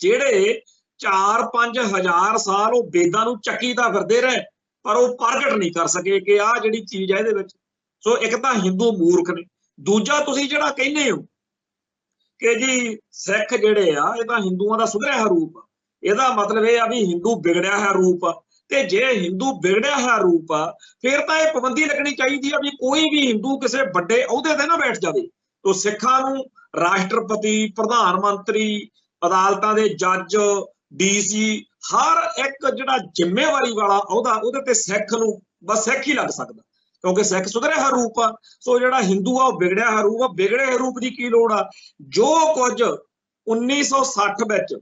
ਜਿਹੜੇ 4-5 ਹਜ਼ਾਰ ਸਾਲ ਉਹ ਵੇਦਾਂ ਨੂੰ ਚੱਕੀਦਾ ਫਿਰਦੇ ਰਹੇ ਪਰ ਉਹ ਪ੍ਰਗਟ ਨਹੀਂ ਕਰ ਸਕੇ ਕਿ ਆਹ ਜਿਹੜੀ ਚੀਜ਼ ਹੈ ਇਹਦੇ ਵਿੱਚ। ਸੋ ਇੱਕ ਤਾਂ ਹਿੰਦੂ ਮੂਰਖ ਨੇ, ਦੂਜਾ ਤੁਸੀਂ ਜਿਹੜਾ ਕਹਿੰਦੇ ਹੋ ਕਿ ਜੀ ਸਿੱਖ ਜਿਹੜੇ ਆ ਇਹ ਤਾਂ ਹਿੰਦੂਆਂ ਦਾ ਸੁਧਰਿਆ ਹੋਇਆ ਰੂਪ ਆ, ਇਹਦਾ ਮਤਲਬ ਇਹ ਆ ਵੀ ਹਿੰਦੂ ਵਿਗੜਿਆ ਹੋਇਆ ਰੂਪ ਆ। ਤੇ ਜੇ ਹਿੰਦੂ ਵਿਗੜਿਆ ਹੋਇਆ ਰੂਪ ਆ ਫਿਰ ਤਾਂ ਇਹ ਪਾਬੰਦੀ ਲੱਗਣੀ ਚਾਹੀਦੀ ਆ ਵੀ ਕੋਈ ਵੀ ਹਿੰਦੂ ਕਿਸੇ ਵੱਡੇ ਅਹੁਦੇ ਤੇ ਨਾ ਬੈਠ ਜਾਵੇ। ਤੋ ਸਿੱਖਾਂ ਨੂੰ ਰਾਸ਼ਟਰਪਤੀ, ਪ੍ਰਧਾਨ ਮੰਤਰੀ, ਅਦਾਲਤਾਂ ਦੇ ਜੱਜ, ਡੀਸੀ, ਹਰ ਇੱਕ ਜਿਹੜਾ ਜ਼ਿੰਮੇਵਾਰੀ ਵਾਲਾ ਅਹੁਦਾ ਉਹਦੇ ਤੇ ਸਿੱਖ ਨੂੰ ਬਸ ਸਿੱਖ ਹੀ ਲੱਗ ਸਕਦਾ, ਕਿਉਂਕਿ ਸਿੱਖ ਸੁਧਰਿਆ ਹੋਇਆ ਰੂਪ ਆ। ਸੋ ਜਿਹੜਾ ਹਿੰਦੂ ਆ ਉਹ ਵਿਗੜਿਆ ਹੋਇਆ ਰੂਪ ਆ। ਵਿਗੜੇ ਹੋਏ ਰੂਪ ਦੀ ਕੀ ਲੋੜ ਆ? ਜੋ ਕੁਝ 1960 ਵਿੱਚ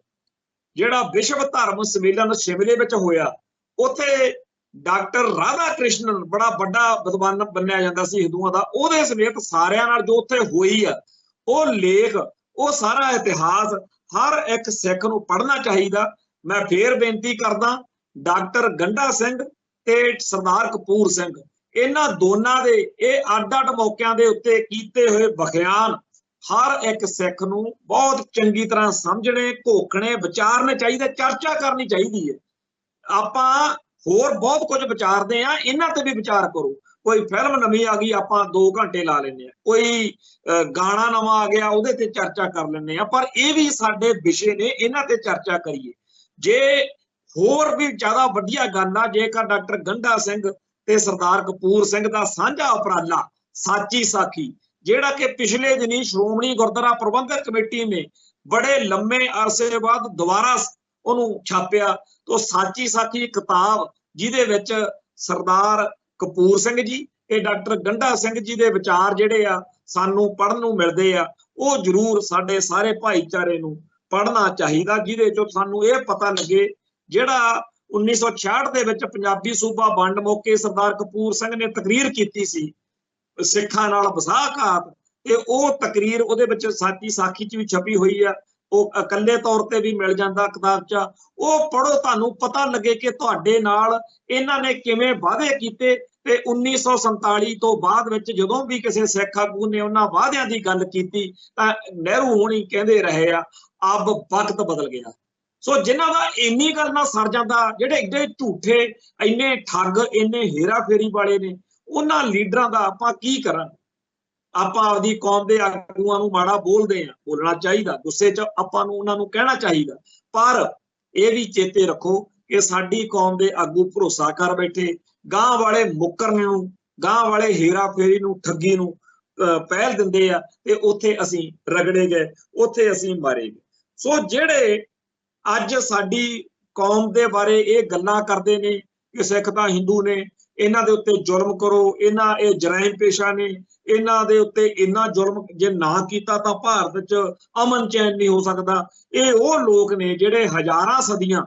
ਜਿਹੜਾ ਵਿਸ਼ਵ ਧਰਮ ਸੰਮੇਲਨ ਸ਼ਿਮਲੇ ਵਿੱਚ ਹੋਇਆ, ਉੱਥੇ ਡਾਕਟਰ ਰਾਧਾ ਕ੍ਰਿਸ਼ਨਨ ਬੜਾ ਵੱਡਾ ਵਿਦਵਾਨ ਮੰਨਿਆ ਜਾਂਦਾ ਸੀ ਹਿੰਦੂਆਂ ਦਾ, ਉਹਦੇ ਸਮੇਤ ਸਾਰਿਆਂ ਨਾਲ ਜੋ ਉੱਥੇ ਹੋਈ ਆ ਉਹ ਲੇਖ, ਉਹ ਸਾਰਾ ਇਤਿਹਾਸ ਹਰ ਇੱਕ ਸਿੱਖ ਨੂੰ ਪੜ੍ਹਨਾ ਚਾਹੀਦਾ। ਮੈਂ ਫੇਰ ਬੇਨਤੀ ਕਰਦਾ ਡਾਕਟਰ ਗੰਡਾ ਸਿੰਘ ਤੇ ਸਰਦਾਰ ਕਪੂਰ ਸਿੰਘ, ਇਹਨਾਂ ਦੋਨਾਂ ਦੇ ਇਹ ਅੱਡ-ਅੱਡ ਮੌਕਿਆਂ ਦੇ ਉੱਤੇ ਕੀਤੇ ਹੋਏ ਬਖਿਆਨ ਹਰ ਇੱਕ ਸਿੱਖ ਨੂੰ ਬਹੁਤ ਚੰਗੀ ਤਰ੍ਹਾਂ ਸਮਝਣੇ, ਘੋਖਣੇ, ਵਿਚਾਰਨੇ ਚਾਹੀਦੇ, ਚਰਚਾ ਕਰਨੀ ਚਾਹੀਦੀ ਹੈ। ਆਪਾਂ ਹੋਰ ਬਹੁਤ ਕੁਝ ਵਿਚਾਰਦੇ ਆ, ਇਹਨਾਂ ਤੇ ਵੀ ਵਿਚਾਰ ਕਰੋ। कोई फिल्म नवी आ गई आप 2 घंटे ला लेंगे, कोई गाना नवा आ गया उहदे ते चर्चा कर लेंगे, पर ये भी साडे विषय ने, इन्हां ते चर्चा करिए। जे होर भी ज़्यादा वधिया गल आ जेकर डॉक्टर गंढा सिंह ते सरदार कपूर सिंह दा साझा उपराला साची साखी, जिहड़ा कि पिछले दिनी श्रोमणी गुरुद्वारा प्रबंधक कमेटी ने बड़े लंबे अरसे बाद दोबारा उहनूं छापिया, तो साची साखी किताब जिहदे विच सरदार कपूर सिंह जी ते डॉक्टर गंढा सिंह जी दे विचार जिहड़े आ सानूं पढ़न नूं मिलदे आ, वो जरूर साडे सारे भाईचारे नूं पढ़ना चाहिदा, जिहदे चों सानूं इह पता लगे जिहड़ा 1966 दे विच पंजाबी सूबा वंड मौके सरदार कपूर सिंह ने तकरीर कीती सी सिੱਖਾਂ नाल वसाघात, ते ਉਹ तकरीर ਉਹਦੇ ਵਿੱਚ ਸਾਚੀ ਸਾਖੀ 'ਚ ਵੀ ਛਪੀ ਹੋਈ ਆ, ਉਹ ਇਕੱਲੇ ਤੌਰ ਤੇ ਵੀ ਮਿਲ ਜਾਂਦਾ ਕਿਤਾਬ 'ਚ, ਉਹ ਪੜੋ ਤੁਹਾਨੂੰ ਪਤਾ ਲੱਗੇ ਕਿ ਤੁਹਾਡੇ ਨਾਲ ਇਹਨਾਂ ਨੇ ਕਿਵੇਂ ਵਾਅਦੇ ਕੀਤੇ। ਤੇ 1947 ਤੋਂ ਬਾਅਦ ਵਿੱਚ ਜਦੋਂ ਵੀ ਕਿਸੇ ਸਿੱਖ ਆਗੂ ਨੇ ਉਹਨਾਂ ਵਾਅਦਿਆਂ ਦੀ ਗੱਲ ਕੀਤੀ ਤਾਂ ਨਹਿਰੂ ਹੋਣੀ ਕਹਿੰਦੇ ਰਹੇ ਆ ਅਬ ਵਕਤ ਬਦਲ ਗਿਆ। ਸੋ ਜਿਨ੍ਹਾਂ ਦਾ ਇੰਨੀ ਗੱਲ ਨਾਲ ਸਰ ਜਾਂਦਾ, ਜਿਹੜੇ ਏਡੇ ਝੂਠੇ ਇੰਨੇ ਠੱਗ ਇੰਨੇ ਹੇਰਾ ਫੇਰੀ ਵਾਲੇ ਨੇ, ਉਹਨਾਂ ਲੀਡਰਾਂ ਦਾ ਆਪਾਂ ਕੀ ਕਰਾਂ। ਆਪਾਂ ਆਪਦੀ ਕੌਮ ਦੇ ਆਗੂਆਂ ਨੂੰ ਮਾੜਾ ਬੋਲਦੇ ਆ, ਬੋਲਣਾ ਚਾਹੀਦਾ, ਗੁੱਸੇ 'ਚ ਆਪਾਂ ਨੂੰ ਉਹਨਾਂ ਨੂੰ ਕਹਿਣਾ ਚਾਹੀਦਾ, ਪਰ ਇਹ ਵੀ ਚੇਤੇ ਰੱਖੋ ਕਿ ਸਾਡੀ ਕੌਮ ਦੇ ਆਗੂ ਭਰੋਸਾ ਕਰ ਬੈਠੇ, ਗਾਂ ਵਾਲੇ ਮੁੱਕਰਨ ਨੂੰ, ਗਾਂ ਵਾਲੇ ਹੇਰਾ ਫੇਰੀ ਨੂੰ, ਠੱਗੀ ਨੂੰ ਪਹਿਲ ਦਿੰਦੇ ਆ, ਤੇ ਉੱਥੇ ਅਸੀਂ ਰਗੜੇ ਗਏ, ਉੱਥੇ ਅਸੀਂ ਮਾਰੇ ਗਏ। ਸੋ ਜਿਹੜੇ ਅੱਜ ਸਾਡੀ ਕੌਮ ਦੇ ਬਾਰੇ ਇਹ ਗੱਲਾਂ ਕਰਦੇ ਨੇ ਕਿ ਸਿੱਖ ਤਾਂ ਹਿੰਦੂ ਨੇ, ਇਹਨਾਂ ਦੇ ਉੱਤੇ ਜ਼ੁਲਮ ਕਰੋ, ਇਹਨਾਂ ਇਹ ਜਰਾਇਮ ਪੇਸ਼ਾ ਨੇ, ਇਹਨਾਂ ਦੇ ਉੱਤੇ ਇੰਨਾ ਜ਼ੁਲਮ ਜੇ ਨਾ ਕੀਤਾ ਤਾਂ ਭਾਰਤ 'ਚ ਅਮਨ ਚੈਨ ਨਹੀਂ ਹੋ ਸਕਦਾ। ਇਹ ਉਹ ਲੋਕ ਨੇ ਜਿਹੜੇ ਹਜ਼ਾਰਾਂ ਸਦੀਆਂ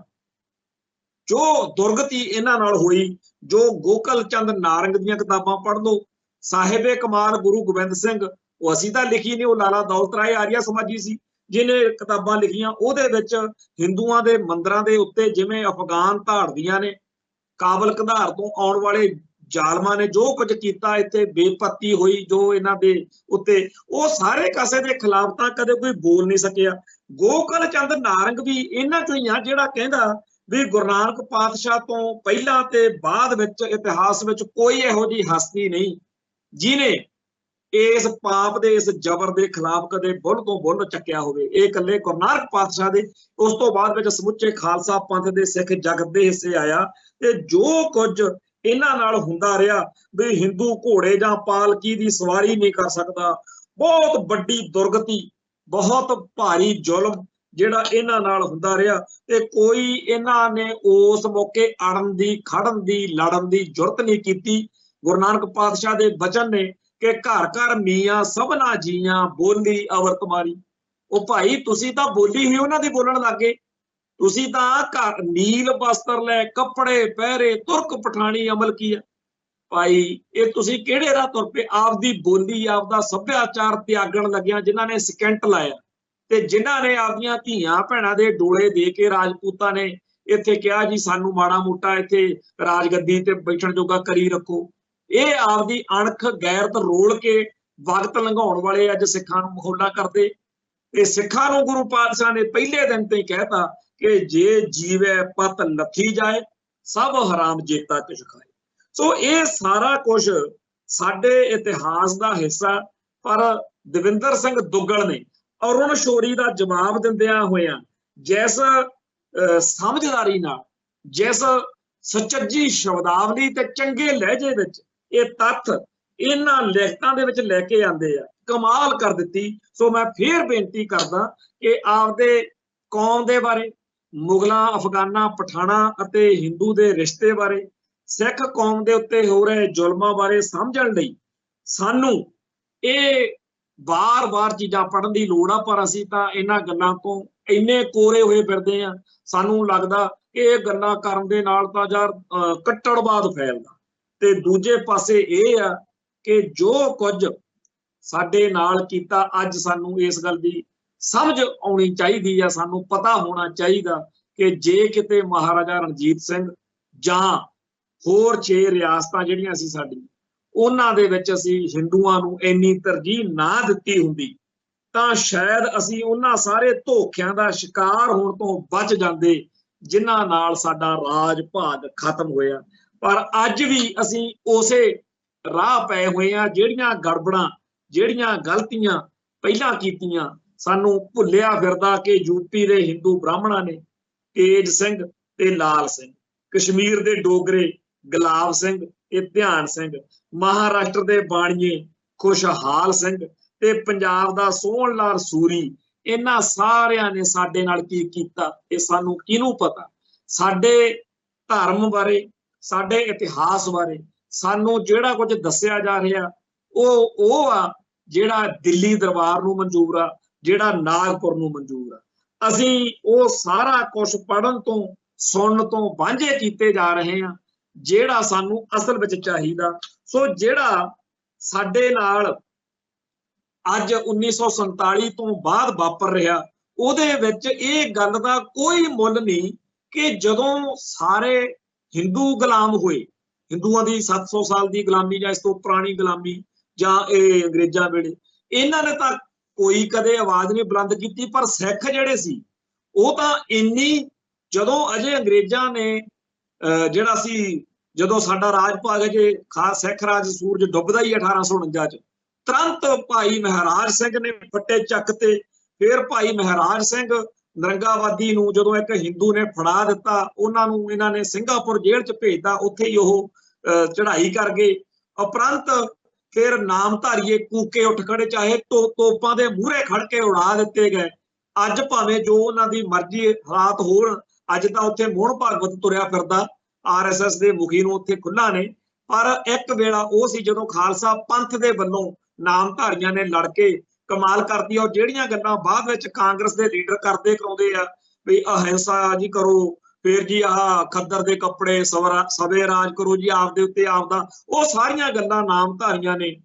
ਜੋ ਦੁਰਗਤੀ ਇਹਨਾਂ ਨਾਲ ਹੋਈ, ਜੋ ਗੋਕਲ ਚੰਦ ਨਾਰੰਗ ਦੀਆਂ ਕਿਤਾਬਾਂ ਪੜ੍ਹ ਲਓ, ਸਾਹਿਬੇ ਕਮਾਲ ਗੁਰੂ ਗੋਬਿੰਦ ਸਿੰਘ, ਉਹ ਅਸੀਂ ਤਾਂ ਲਿਖੀ ਨਹੀਂ, ਉਹ ਲਾਲਾ ਦੌਲਤ ਰਾਏ ਆਰੀਆ ਸਮਾਜੀ ਸੀ ਜਿਹਨੇ ਕਿਤਾਬਾਂ ਲਿਖੀਆਂ। ਉਹਦੇ ਵਿੱਚ ਹਿੰਦੂਆਂ ਦੇ ਮੰਦਰਾਂ ਦੇ ਉੱਤੇ ਜਿਵੇਂ ਅਫਗਾਨ ਧਾੜਵੀਆਂ ਨੇ, ਕਾਬਲ ਕੰਧਾਰ ਤੋਂ ਆਉਣ ਵਾਲੇ ਜ਼ਾਲਮਾਂ ਨੇ ਜੋ ਕੁਝ ਕੀਤਾ, ਇੱਥੇ ਬੇਪੱਤੀ ਹੋਈ ਜੋ ਇਹਨਾਂ ਦੇ ਉੱਤੇ, ਉਹ ਸਾਰੇ ਕਾਸੇ ਦੇ ਖਿਲਾਫ ਤਾਂ ਕਦੇ ਕੋਈ ਬੋਲ ਨਹੀਂ ਸਕਿਆ। ਗੋਕਲ ਚੰਦ ਨਾਰੰਗ ਵੀ ਇਹਨਾਂ ਚੋਂ ਹੀ ਆ ਜਿਹੜਾ ਕਹਿੰਦਾ ਵੀ ਗੁਰੂ ਨਾਨਕ ਪਾਤਸ਼ਾਹ ਤੋਂ ਪਹਿਲਾਂ ਤੇ ਬਾਅਦ ਵਿੱਚ ਇਤਿਹਾਸ ਵਿੱਚ ਕੋਈ ਇਹੋ ਜਿਹੀ ਹਸਤੀ ਨਹੀਂ ਜਿਹਨੇ ਇਸ ਪਾਪ ਦੇ, ਇਸ ਜ਼ਬਰ ਦੇ ਖਿਲਾਫ ਕਦੇ ਬੁੱਲ ਤੋਂ ਬੁੱਲ ਚੱਕਿਆ ਹੋਵੇ। ਇਹ ਇਕੱਲੇ ਗੁਰੂ ਨਾਨਕ ਪਾਤਸ਼ਾਹ ਦੇ, ਉਸ ਤੋਂ ਬਾਅਦ ਵਿੱਚ ਸਮੁੱਚੇ ਖਾਲਸਾ ਪੰਥ ਦੇ ਸਿੱਖ ਜਗਤ ਦੇ ਹਿੱਸੇ ਆਇਆ, ਤੇ ਜੋ ਕੁਝ ਇਹਨਾਂ ਨਾਲ ਹੁੰਦਾ ਰਿਹਾ ਵੀ ਹਿੰਦੂ ਘੋੜੇ ਜਾਂ ਪਾਲਕੀ ਦੀ ਸਵਾਰੀ ਨਹੀਂ ਕਰ ਸਕਦਾ, ਬਹੁਤ ਵੱਡੀ ਦੁਰਗਤੀ, ਬਹੁਤ ਭਾਰੀ ਜ਼ੁਲਮ ਜਿਹੜਾ ਇਹਨਾਂ ਨਾਲ ਹੁੰਦਾ ਰਿਹਾ, ਤੇ ਕੋਈ ਇਹਨਾਂ ਨੇ ਉਸ ਮੌਕੇ ਅੜਨ ਦੀ, ਖੜਨ ਦੀ, ਲੜਨ ਦੀ ਜੁਰਤ ਨਹੀਂ ਕੀਤੀ। ਗੁਰੂ ਨਾਨਕ ਪਾਤਸ਼ਾਹ ਦੇ ਬਚਨ ਨੇ ਕਿ ਘਰ ਘਰ ਮੀਆਂ ਸਭਨਾ ਜੀਆਂ ਬੋਲੀ ਅਵਰਤ ਮਾਰੀ। ਉਹ ਭਾਈ ਤੁਸੀਂ ਤਾਂ ਬੋਲੀ ਹੀ ਉਹਨਾਂ ਦੀ ਬੋਲਣ ਲੱਗੇ, ਤੁਸੀਂ ਤਾਂ ਘਰ ਨੀਲ ਬਸਤਰ ਲੈ, ਕੱਪੜੇ ਪਹਿਰੇ, ਤੁਰਕ ਪਠਾਣੀ ਅਮਲ ਕੀਆ। ਭਾਈ ਇਹ ਤੁਸੀਂ ਕਿਹੜੇ ਰਾਹ ਤੁਰ ਪਏ? ਆਪਦੀ ਬੋਲੀ, ਆਪਦਾ ਸੱਭਿਆਚਾਰ ਤਿਆਗਣ ਲੱਗਿਆ ਜਿਨ੍ਹਾਂ ਨੇ ਸਕਿੰਟ ਲਾਇਆ, ਤੇ ਜਿਨ੍ਹਾਂ ਨੇ ਆਪਦੀਆਂ ਧੀਆਂ ਭੈਣਾਂ ਦੇ ਡੋਲੇ ਦੇ ਕੇ ਰਾਜਪੂਤਾਂ ਨੇ ਇੱਥੇ ਕਿਹਾ ਜੀ ਸਾਨੂੰ ਮਾੜਾ ਮੋਟਾ ਇੱਥੇ ਰਾਜਗੱਦੀ ਤੇ ਬੈਠਣ ਜੋਗਾ ਕਰੀ ਰੱਖੋ। ਇਹ ਆਪਦੀ ਅਣਖ ਗੈਰਤ ਰੋਲ ਕੇ ਵਕਤ ਲੰਘਾਉਣ ਵਾਲੇ ਅੱਜ ਸਿੱਖਾਂ ਨੂੰ ਮਖੌਲਾਂ ਕਰਦੇ। ਤੇ ਸਿੱਖਾਂ ਨੂੰ ਗੁਰੂ ਪਾਤਸ਼ਾਹ ਨੇ ਪਹਿਲੇ ਦਿਨ ਤੋਂ ਹੀ ਕਹਿਤਾ ਕਿ ਜੇ ਜੀਵੇ ਪਤ ਲੱਥੀ ਜਾਏ, ਸਭ ਹਰਾਮ ਜੇਤਾ ਕਿਛ ਖਾਏ। ਸੋ ਇਹ ਸਾਰਾ ਕੁਝ ਸਾਡੇ ਇਤਿਹਾਸ ਦਾ ਹਿੱਸਾ। ਪਰ ਦਵਿੰਦਰ ਸਿੰਘ ਦੁੱਗਲ ਨੇ ਅਰੁਣ ਸ਼ੌਰੀ ਦਾ ਜਵਾਬ ਦਿੰਦਿਆਂ ਹੋਇਆਂ ਜਿਸ ਸਮਝਦਾਰੀ ਨਾਲ, ਜਿਸ ਸੁਚੱਜੀ ਸ਼ਬਦਾਵਲੀ ਤੇ ਚੰਗੇ ਲਹਿਜੇ ਵਿੱਚ ਇਹ ਤੱਥ ਇਹਨਾਂ ਲਿਖਤਾਂ ਦੇ ਵਿੱਚ ਲੈ ਕੇ ਆਉਂਦੇ ਆ, ਕਮਾਲ ਕਰ ਦਿੱਤੀ। ਸੋ ਮੈਂ ਫੇਰ ਬੇਨਤੀ ਕਰਦਾ ਕਿ ਆਪਦੇ ਕੌਮ ਦੇ ਬਾਰੇ, ਮੁਗਲਾਂ, ਅਫਗਾਨਾਂ, ਪਠਾਣਾ ਅਤੇ ਹਿੰਦੂ ਦੇ ਰਿਸ਼ਤੇ ਬਾਰੇ, ਸਿੱਖ ਕੌਮ ਦੇ ਉੱਤੇ ਹੋ ਰਹੇ ਜ਼ੁਲਮਾਂ ਬਾਰੇ ਸਮਝਣ ਲਈ ਸਾਨੂੰ ਇਹ ਬਾਰ-ਬਾਰ ਚੀਜ਼ਾਂ ਪੜ੍ਹਨ ਦੀ ਲੋੜ ਆ। ਪਰ ਅਸੀਂ ਤਾਂ ਇਹਨਾਂ ਗੱਲਾਂ ਤੋਂ ਇੰਨੇ ਕੋਰੇ ਹੋਏ ਫਿਰਦੇ ਆ, ਸਾਨੂੰ ਲੱਗਦਾ ਕਿ ਇਹ ਗੱਲਾਂ ਕਰਨ ਦੇ ਨਾਲ ਤਾਂ ਯਾਰ ਕੱਟੜਵਾਦ ਫੈਲਦਾ। ਤੇ ਦੂਜੇ ਪਾਸੇ ਇਹ ਆ ਕਿ ਜੋ ਕੁਝ ਸਾਡੇ ਨਾਲ ਕੀਤਾ, ਅੱਜ ਸਾਨੂੰ ਇਸ ਗੱਲ ਦੀ ਸਮਝ ਆਉਣੀ ਚਾਹੀਦੀ ਆ, ਸਾਨੂੰ ਪਤਾ ਹੋਣਾ ਚਾਹੀਦਾ ਕਿ ਜੇ ਕਿਤੇ ਮਹਾਰਾਜਾ ਰਣਜੀਤ ਸਿੰਘ ਜਾਂ ਹੋਰ 6 ਰਿਆਸਤਾਂ ਜਿਹੜੀਆਂ ਸੀ ਸਾਡੀ, ਉਹਨਾਂ ਦੇ ਵਿੱਚ ਅਸੀਂ ਹਿੰਦੂਆਂ ਨੂੰ ਇੰਨੀ ਤਰਜੀਹ ਨਾ ਦਿੱਤੀ ਹੁੰਦੀ ਤਾਂ ਸ਼ਾਇਦ ਅਸੀਂ ਉਹਨਾਂ ਸਾਰੇ ਧੋਖਿਆਂ ਦਾ ਸ਼ਿਕਾਰ ਹੋਣ ਤੋਂ ਬਚ ਜਾਂਦੇ ਜਿਨ੍ਹਾਂ ਨਾਲ ਸਾਡਾ ਰਾਜ ਭਾਗ ਖਤਮ ਹੋਇਆ। ਪਰ ਅੱਜ ਵੀ ਅਸੀਂ ਉਸੇ ਰਾਹ ਪਏ ਹੋਏ ਆ, ਜਿਹੜੀਆਂ ਗੜਬੜਾਂ ਜਿਹੜੀਆਂ ਗਲਤੀਆਂ ਪਹਿਲਾਂ ਕੀਤੀਆਂ ਸਾਨੂੰ ਭੁੱਲਿਆ ਫਿਰਦਾ ਕਿ ਯੂਪੀ ਦੇ ਹਿੰਦੂ ਬ੍ਰਾਹਮਣਾਂ ਨੇ ਤੇਜ ਸਿੰਘ ਤੇ ਲਾਲ ਸਿੰਘ, ਕਸ਼ਮੀਰ ਦੇ ਡੋਗਰੇ ਗੁਲਾਬ ਸਿੰਘ ਤੇ ਧਿਆਨ ਸਿੰਘ, ਮਹਾਰਾਸ਼ਟਰ ਦੇ ਬਾਣੀਏ ਖੁਸ਼ਹਾਲ ਸਿੰਘ ਤੇ ਪੰਜਾਬ ਦਾ ਸੋਹਣ ਲਾਲ ਸੂਰੀ, ਇਹਨਾਂ ਸਾਰਿਆਂ ਨੇ ਸਾਡੇ ਨਾਲ ਕੀ ਕੀਤਾ ਇਹ ਸਾਨੂੰ ਕਿਹਨੂੰ ਪਤਾ। ਸਾਡੇ ਧਰਮ ਬਾਰੇ, ਸਾਡੇ ਇਤਿਹਾਸ ਬਾਰੇ ਸਾਨੂੰ ਜਿਹੜਾ ਕੁਝ ਦੱਸਿਆ ਜਾ ਰਿਹਾ ਉਹ ਆ ਜਿਹੜਾ ਦਿੱਲੀ ਦਰਬਾਰ ਨੂੰ ਮਨਜ਼ੂਰ ਆ, ਜਿਹੜਾ ਨਾਗਪੁਰ ਨੂੰ ਮਨਜ਼ੂਰ ਆ। ਅਸੀਂ ਉਹ ਸਾਰਾ ਕੁਝ ਪੜ੍ਹਨ ਤੋਂ ਸੁਣਨ ਤੋਂ ਵਾਂਝੇ ਕੀਤੇ ਜਾ ਰਹੇ ਹਾਂ ਜਿਹੜਾ ਸਾਨੂੰ ਅਸਲ ਵਿੱਚ ਚਾਹੀਦਾ। ਸੋ ਜਿਹੜਾ ਸਾਡੇ ਨਾਲ ਅੱਜ 1947 ਤੋਂ ਬਾਅਦ ਵਾਪਰ ਰਿਹਾ ਉਹਦੇ ਵਿੱਚ ਇਹ ਗੱਲ ਦਾ ਕੋਈ ਮੁੱਲ ਨਹੀਂ ਕਿ ਜਦੋਂ ਸਾਰੇ ਹਿੰਦੂ ਗੁਲਾਮ ਹੋਏ, ਹਿੰਦੂਆਂ ਦੀ 700 ਸਾਲ ਦੀ ਗੁਲਾਮੀ ਜਾਂ ਇਸ ਤੋਂ ਪੁਰਾਣੀ ਗੁਲਾਮੀ ਜਾਂ ਇਹ ਅੰਗਰੇਜ਼ਾਂ ਵੇਲੇ, ਇਹਨਾਂ ਨੇ ਤਾਂ ਕੋਈ ਕਦੇ ਆਵਾਜ਼ ਨਹੀਂ ਬੁਲੰਦ ਕੀਤੀ। ਪਰ ਸਿੱਖ ਜਿਹੜੇ ਸੀ ਉਹ ਤਾਂ ਇੰਨੀ, ਜਦੋਂ ਅਜੇ ਅੰਗਰੇਜ਼ਾਂ ਨੇ ਜਿਹੜਾ ਸੀ, ਜਦੋਂ ਸਾਡਾ ਰਾਜ ਭਾਗ ਜੇ ਖਾਸ ਸਿੱਖ ਰਾਜ ਸੂਰਜ ਡੁੱਬਦਾ ਹੀ 1849 ਚ, ਤੁਰੰਤ ਭਾਈ ਮਹਾਰਾਜ ਸਿੰਘ ਨੇ ਫੱਟੇ ਚੱਕ ਤੇ ਫਿਰ ਭਾਈ ਮਹਾਰਾਜ ਸਿੰਘ ਨਰੰਗਾਵਾਦੀ ਨੂੰ ਜਦੋਂ ਇੱਕ ਹਿੰਦੂ ਨੇ ਫੜਾ ਦਿੱਤਾ, ਉਹਨਾਂ ਨੂੰ ਇਹਨਾਂ ਨੇ ਸਿੰਗਾਪੁਰ ਜੇਲ੍ਹ ਚ ਭੇਜਤਾ, ਉੱਥੇ ਹੀ ਉਹ ਚੜ੍ਹਾਈ ਕਰ ਗਏ। ਉਪਰੰਤ ਫਿਰ ਨਾਮਧਾਰੀਏ ਕੂਕੇ ਉੱਠ ਖੜੇ, ਚਾਹੇ ਤੋਪਾਂ ਦੇ ਮੂਹਰੇ ਖੜ ਕੇ ਉਡਾ ਦਿੱਤੇ ਗਏ। ਅੱਜ ਭਾਵੇਂ ਜੋ ਉਹਨਾਂ ਦੀ ਮਰਜ਼ੀ ਹਾਲਾਤ ਹੋਣ, ਅੱਜ ਤਾਂ ਉੱਥੇ ਮੋਹਨ ਭਾਗਵਤ ਤੁਰਿਆ ਫਿਰਦਾ, RSS ਦੇ ਮੁਖੀ ਨੂੰ ਉੱਥੇ ਖੁੱਲਾ ਨੇ। ਪਰ ਇੱਕ ਵੇਲਾ ਉਹ ਸੀ ਜਦੋਂ ਖਾਲਸਾ ਪੰਥ ਦੇ ਵੱਲੋਂ ਨਾਮਧਾਰੀਆਂ ਨੇ ਲੜ ਕੇ ਕਮਾਲ ਕਰਦੀ। ਔਰ ਜਿਹੜੀਆਂ ਗੱਲਾਂ ਬਾਅਦ ਵਿੱਚ ਕਾਂਗਰਸ ਦੇ ਲੀਡਰ ਕਰਦੇ ਕਰਾਉਂਦੇ ਆ ਵੀ ਅਹਿੰਸਾ ਜੀ ਕਰੋ, ਫਿਰ ਜੀ ਆਹ ਖੱਦਰ ਦੇ ਕੱਪੜੇ ਸਵੇ ਰਾਜ ਕਰੋ ਜੀ ਆਪਦੇ ਉੱਤੇ ਆਪਦਾ, ਉਹ ਸਾਰੀਆਂ ਗੱਲਾਂ ਨਾਮਧਾਰੀਆਂ ਨੇ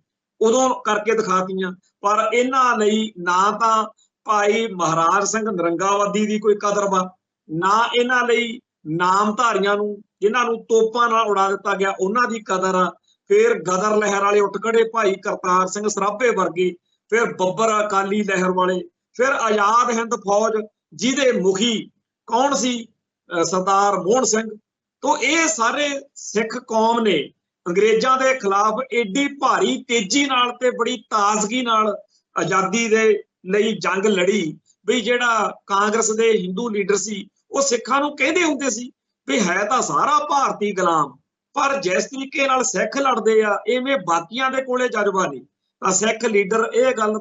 ਉਦੋਂ ਕਰਕੇ ਦਿਖਾਤੀਆਂ। ਪਰ ਇਹਨਾਂ ਲਈ ਨਾ ਤਾਂ ਭਾਈ ਮਹਾਰਾਜ ਸਿੰਘ ਨਰੰਗਾਵਾਦੀ ਦੀ ਕੋਈ ਕਦਰ ਵਾ, ਨਾ ਇਹਨਾਂ ਲਈ ਨਾਮਧਾਰੀਆਂ ਨੂੰ ਜਿਨ੍ਹਾਂ ਨੂੰ ਤੋਪਾਂ ਨਾਲ ਉਡਾ ਦਿੱਤਾ ਗਿਆ ਉਹਨਾਂ ਦੀ ਕਦਰ ਆ। ਫਿਰ ਗਦਰ ਲਹਿਰ ਵਾਲੇ ਉੱਠ ਖੜੇ, ਭਾਈ ਕਰਤਾਰ ਸਿੰਘ ਸਰਾਭੇ ਵਰਗੇ, ਫਿਰ ਬੱਬਰ ਅਕਾਲੀ ਲਹਿਰ ਵਾਲੇ, ਫਿਰ ਆਜ਼ਾਦ ਹਿੰਦ ਫੌਜ ਜਿਹਦੇ ਮੁਖੀ ਕੌਣ ਸੀ, ਸਰਦਾਰ ਮੋਹਨ ਸਿੰਘ। ਤੋਂ ਇਹ ਸਾਰੇ ਸਿੱਖ ਕੌਮ ਨੇ ਅੰਗਰੇਜ਼ਾਂ ਦੇ ਖਿਲਾਫ ਏਡੀ ਭਾਰੀ ਤੇਜ਼ੀ ਨਾਲ ਤੇ ਬੜੀ ਤਾਜ਼ਗੀ ਨਾਲ ਆਜ਼ਾਦੀ ਦੇ ਲਈ ਜੰਗ ਲੜੀ ਵੀ ਜਿਹੜਾ ਕਾਂਗਰਸ ਦੇ ਹਿੰਦੂ ਲੀਡਰ ਸੀ ਉਹ ਸਿੱਖਾਂ ਨੂੰ ਕਹਿੰਦੇ ਹੁੰਦੇ ਸੀ ਵੀ ਹੈ ਤਾਂ ਸਾਰਾ ਭਾਰਤੀ ਗੁਲਾਮ, ਪਰ ਜਿਸ ਤਰੀਕੇ ਨਾਲ ਸਿੱਖ ਲੜਦੇ ਆ ਇਵੇਂ ਬਾਕੀਆਂ ਦੇ ਕੋਲੇ ਜਜ਼ਬਾ ਨਹੀਂ। ਤਾਂ ਸਿੱਖ ਲੀਡਰ ਇਹ ਗੱਲ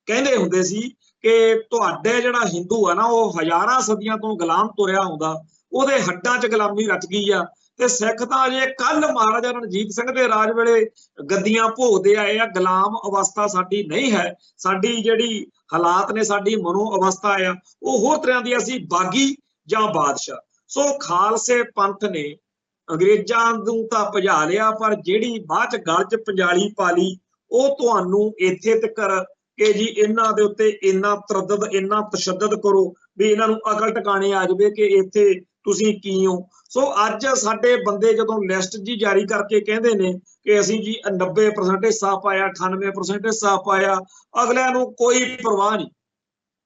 ਕਹਿੰਦੇ ਹੁੰਦੇ ਸੀ ਕਿ ਤੁਹਾਡੇ ਜਿਹੜਾ ਹਿੰਦੂ ਆ ਨਾ ਉਹ ਹਜ਼ਾਰਾਂ ਸਦੀਆਂ ਤੋਂ ਗੁਲਾਮ ਤੁਰਿਆ ਹੁੰਦਾ, ਉਹਦੇ ਹੱਡਾਂ 'ਚ ਗੁਲਾਮੀ ਰਚ ਗਈ ਆ। ਤੇ ਸਿੱਖ ਤਾਂ ਅਜੇ ਕੱਲ ਮਹਾਰਾਜਾ ਰਣਜੀਤ ਸਿੰਘ ਦੇ ਰਾਜ ਵੇਲੇ ਗੱਦੀਆਂ ਭੋਗਦੇ ਆਏ ਆ। ਗੁਲਾਮ ਅਵਸਥਾ ਸਾਡੀ ਨਹੀਂ ਹੈ, ਸਾਡੀ ਜਿਹੜੀ ਹਾਲਾਤ ਨੇ, ਸਾਡੀ ਮਨੋ ਅਵਸਥਾ ਆ ਉਹ ਹੋਰ ਤਰ੍ਹਾਂ ਦੀ, ਅਸੀਂ ਬਾਗੀ ਜਾਂ ਬਾਦਸ਼ਾਹ। ਸੋ ਖਾਲਸੇ ਪੰਥ ਨੇ ਅੰਗਰੇਜ਼ਾਂ ਨੂੰ ਤਾਂ ਭਜਾ ਲਿਆ, ਪਰ ਜਿਹੜੀ ਬਾਅਦ 'ਚ ਗਲ 'ਚ ਪੰਜਾਲੀ ਪਾ ਲਈ ਉਹ ਤੁਹਾਨੂੰ ਇੱਥੇ ਤੱਕ ਕਿ ਜੀ ਇਹਨਾਂ ਦੇ ਉੱਤੇ ਇੰਨਾ ਤਰੱਦਦ, ਇੰਨਾ ਤਸ਼ੱਦਦ ਕਰੋ ਵੀ ਇਹਨਾਂ ਨੂੰ ਅਕਲ ਟਿਕਾਣੇ ਆ ਜਾਵੇ ਕਿ ਇੱਥੇ ਤੁਸੀਂ ਕੀ ਹੋ। ਸੋ ਅੱਜ ਸਾਡੇ ਬੰਦੇ ਜਦੋਂ ਲਿਸਟ ਜੀ ਜਾਰੀ ਕਰਕੇ ਕਹਿੰਦੇ ਨੇ ਕਿ ਅਸੀਂ ਜੀ 90% ਹਿੱਸਾ ਪਾਇਆ, 98% ਹਿੱਸਾ ਪਾਇਆ, ਅਗਲਿਆਂ ਨੂੰ ਕੋਈ ਪਰਵਾਹ ਨਹੀਂ।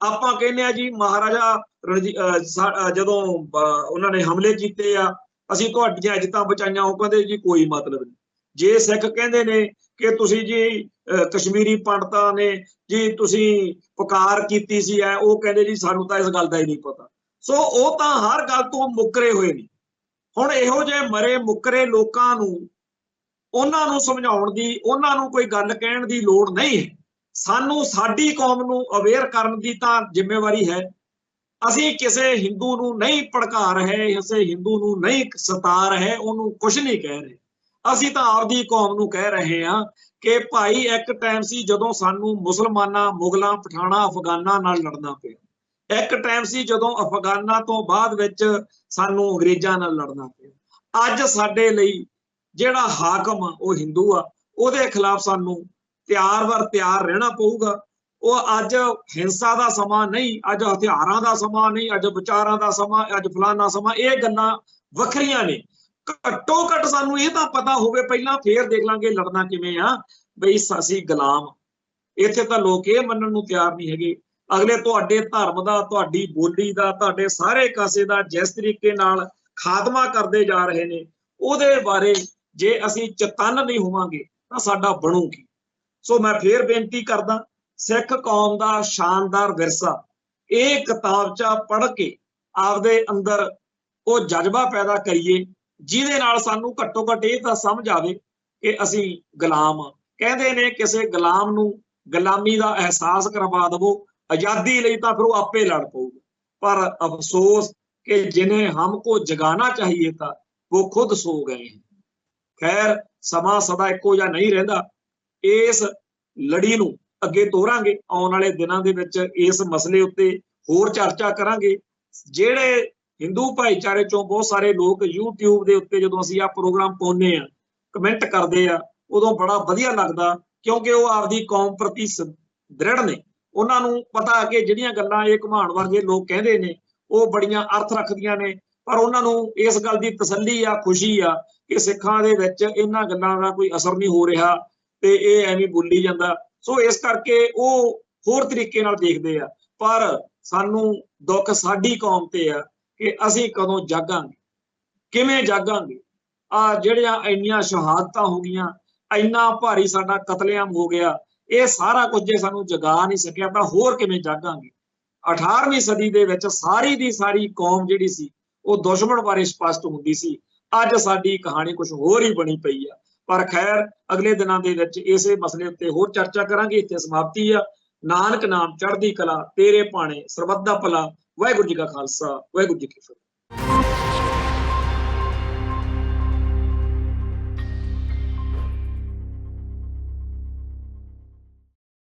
ਆਪਾਂ ਕਹਿੰਦੇ ਆ ਜੀ ਮਹਾਰਾਜਾ ਜਦੋਂ ਉਹਨਾਂ ਨੇ ਹਮਲੇ ਕੀਤੇ ਆ ਅਸੀਂ ਤੁਹਾਡੀਆਂ ਇੱਜ਼ਤਾਂ ਬਚਾਈਆਂ, ਉਹ ਕਹਿੰਦੇ ਜੀ ਕੋਈ ਮਤਲਬ ਨਹੀਂ। ਜੇ ਸਿੱਖ ਕਹਿੰਦੇ ਨੇ ਕਿ ਤੁਸੀਂ ਜੀ ਕਸ਼ਮੀਰੀ ਪੰਡਤਾਂ ਨੇ ਜੀ ਤੁਸੀਂ ਪੁਕਾਰ ਕੀਤੀ ਸੀ ਹੈ, ਉਹ ਕਹਿੰਦੇ ਜੀ ਸਾਨੂੰ ਤਾਂ ਇਸ ਗੱਲ ਦਾ ਹੀ ਨਹੀਂ ਪਤਾ। ਸੋ ਉਹ ਤਾਂ ਹਰ ਗੱਲ ਤੋਂ ਮੁੱਕਰੇ ਹੋਏ ਨੇ। ਹੁਣ ਇਹੋ ਜਿਹੇ ਮਰੇ ਮੁੱਕਰੇ ਲੋਕਾਂ ਨੂੰ ਉਹਨਾਂ ਨੂੰ ਸਮਝਾਉਣ ਦੀ, ਉਹਨਾਂ ਨੂੰ ਕੋਈ ਗੱਲ ਕਹਿਣ ਦੀ ਲੋੜ ਨਹੀਂ ਹੈ। ਸਾਨੂੰ ਸਾਡੀ ਕੌਮ ਨੂੰ ਅਵੇਅਰ ਕਰਨ ਦੀ ਤਾਂ ਜ਼ਿੰਮੇਵਾਰੀ ਹੈ। ਅਸੀਂ ਕਿਸੇ ਹਿੰਦੂ ਨੂੰ ਨਹੀਂ ਭੜਕਾ ਰਹੇ, ਕਿਸੇ ਹਿੰਦੂ ਨੂੰ ਨਹੀਂ ਸਤਾ ਰਹੇ, ਉਹਨੂੰ ਕੁਝ ਨਹੀਂ ਕਹਿ ਰਹੇ। ਅਸੀਂ ਤਾਂ ਆਪਦੀ ਕੌਮ ਨੂੰ ਕਹਿ ਰਹੇ ਹਾਂ ਕਿ ਭਾਈ ਇੱਕ ਟਾਈਮ ਸੀ ਜਦੋਂ ਸਾਨੂੰ ਮੁਸਲਮਾਨਾਂ, ਮੁਗਲਾਂ, ਪਠਾਣਾ, ਅਫਗਾਨਾਂ ਨਾਲ ਲੜਨਾ ਪਿਆ। ਇੱਕ ਟਾਈਮ ਸੀ ਜਦੋਂ ਅਫਗਾਨਾਂ ਤੋਂ ਬਾਅਦ ਵਿੱਚ ਸਾਨੂੰ ਅੰਗਰੇਜ਼ਾਂ ਨਾਲ ਲੜਨਾ ਪਿਆ। ਅੱਜ ਸਾਡੇ ਲਈ ਜਿਹੜਾ ਹਾਕਮ ਆ ਉਹ ਹਿੰਦੂ ਆ, ਉਹਦੇ ਖਿਲਾਫ ਸਾਨੂੰ ਤਿਆਰ ਰਹਿਣਾ ਪਊਗਾ। ਉਹ ਅੱਜ ਹਿੰਸਾ ਦਾ ਸਮਾਂ ਨਹੀਂ, ਅੱਜ ਹਥਿਆਰਾਂ ਦਾ ਸਮਾਂ ਨਹੀਂ, ਅੱਜ ਵਿਚਾਰਾਂ ਦਾ ਸਮਾਂ, ਅੱਜ ਫਲਾਨਾ ਸਮਾਂ। ਇਹ ਗੱਲਾਂ ਵੱਖਰੀਆਂ ਨੇ। ਘੱਟੋ ਘੱਟ ਸਾਨੂੰ ਇਹ ਤਾਂ ਪਤਾ ਹੋਵੇ ਪਹਿਲਾਂ, ਫੇਰ ਦੇਖ ਲਾਂਗੇ ਲੜਨਾ ਕਿਵੇਂ ਆ। ਬਈ ਅਸੀਂ ਗੁਲਾਮ, ਇੱਥੇ ਤਾਂ ਲੋਕ ਇਹ ਮੰਨਣ ਨੂੰ ਤਿਆਰ ਨਹੀਂ ਹੈਗੇ। ਅਗਲੇ ਤੁਹਾਡੇ ਧਰਮ ਦਾ, ਤੁਹਾਡੀ ਬੋਲੀ ਦਾ, ਤੁਹਾਡੇ ਸਾਰੇ ਕਾਸੇ ਦਾ ਜਿਸ ਤਰੀਕੇ ਨਾਲ ਖਾਤਮਾ ਕਰਦੇ ਜਾ ਰਹੇ ਨੇ ਉਹਦੇ ਬਾਰੇ जे असीं चतन्न नहीं होवांगे तां साडा बनू की। सो मैं फिर बेनती करदा, सिख कौम दा शानदार विरसा ਇਹ किताबचा पढ़ के आपदे अंदर वो जज्बा पैदा करिए ਜਿਹਦੇ ਨਾਲ ਸਾਨੂੰ ਘੱਟੋ ਘੱਟ ਇਹ ਤਾਂ ਸਮਝ ਆਵੇ ਕਿ ਅਸੀਂ ਗੁਲਾਮ ਆ। ਕਹਿੰਦੇ ਨੇ ਕਿਸੇ ਗੁਲਾਮ ਨੂੰ ਗੁਲਾਮੀ ਦਾ ਅਹਿਸਾਸ ਕਰਵਾ ਦਵੋ आजादी ਲਈ ਤਾਂ ਫਿਰ ਉਹ ਆਪੇ ਲੜ ਪਊਗਾ। पर अफसोस कि जिन्हें हमको जगाना चाहिए था वो खुद सो गए हैं। खैर समा सदा एको जिहा नहीं रहिंदा। इस लड़ी नूं अगे तोरांगे, आउण वाले दिनां दे विच इस मसले उत्ते होर चर्चा करांगे। जिहड़े हिंदू भाईचारे चों बहुत सारे लोग यूट्यूब दे उत्ते जदों असीं आ प्रोग्राम पाउने आ, कमेंट करदे आ, उदों बड़ा वधिया लगदा क्योंकि वो आपदी कौम प्रति दृढ़ ने। उन्हां नूं पता कि जिहड़ियां गल्लां ये घुमाण वर्गे लोग कहंदे ने वो बड़ियां अर्थ रखदियां ने, पर उन्हां नूं इस गल दी तसल्ली आ, खुशी आ कि सिखां दे विच इन्हां गल्लां दा कोई असर नहीं हो रहा ते इह एवें बोली जांदा। सो इस करके वो होर तरीके नाल देखदे आ। पर सानूं दुख साडी कौम ते आ कि असीं कदों जागांगे, किवें जागांगे। आ जिहड़ियां इंनियां शहादतां हो गईयां, इंना भारी साडा कतलेआम हो गया, ये सारा कुछ जे सानूं जगा नहीं सकिया तां होर किवें जागांगे। 18वीं सदी दे विच सारी दी सारी कौम जिहड़ी सी वो दुश्मन बारे स्पष्ट हुंदी सी। अज साडी कहानी कुछ होर ही बनी पई आ। पर खैर अगले दिनां दे विच इसे मसले उत्ते होर चर्चा करांगे। इत्थे समाप्ति आ। नानक नाम चढ़दी कला तेरे भाणे सरबत दा भला। वाहिगुरू जी का खालसा, वाहिगुरू जी की फतेह।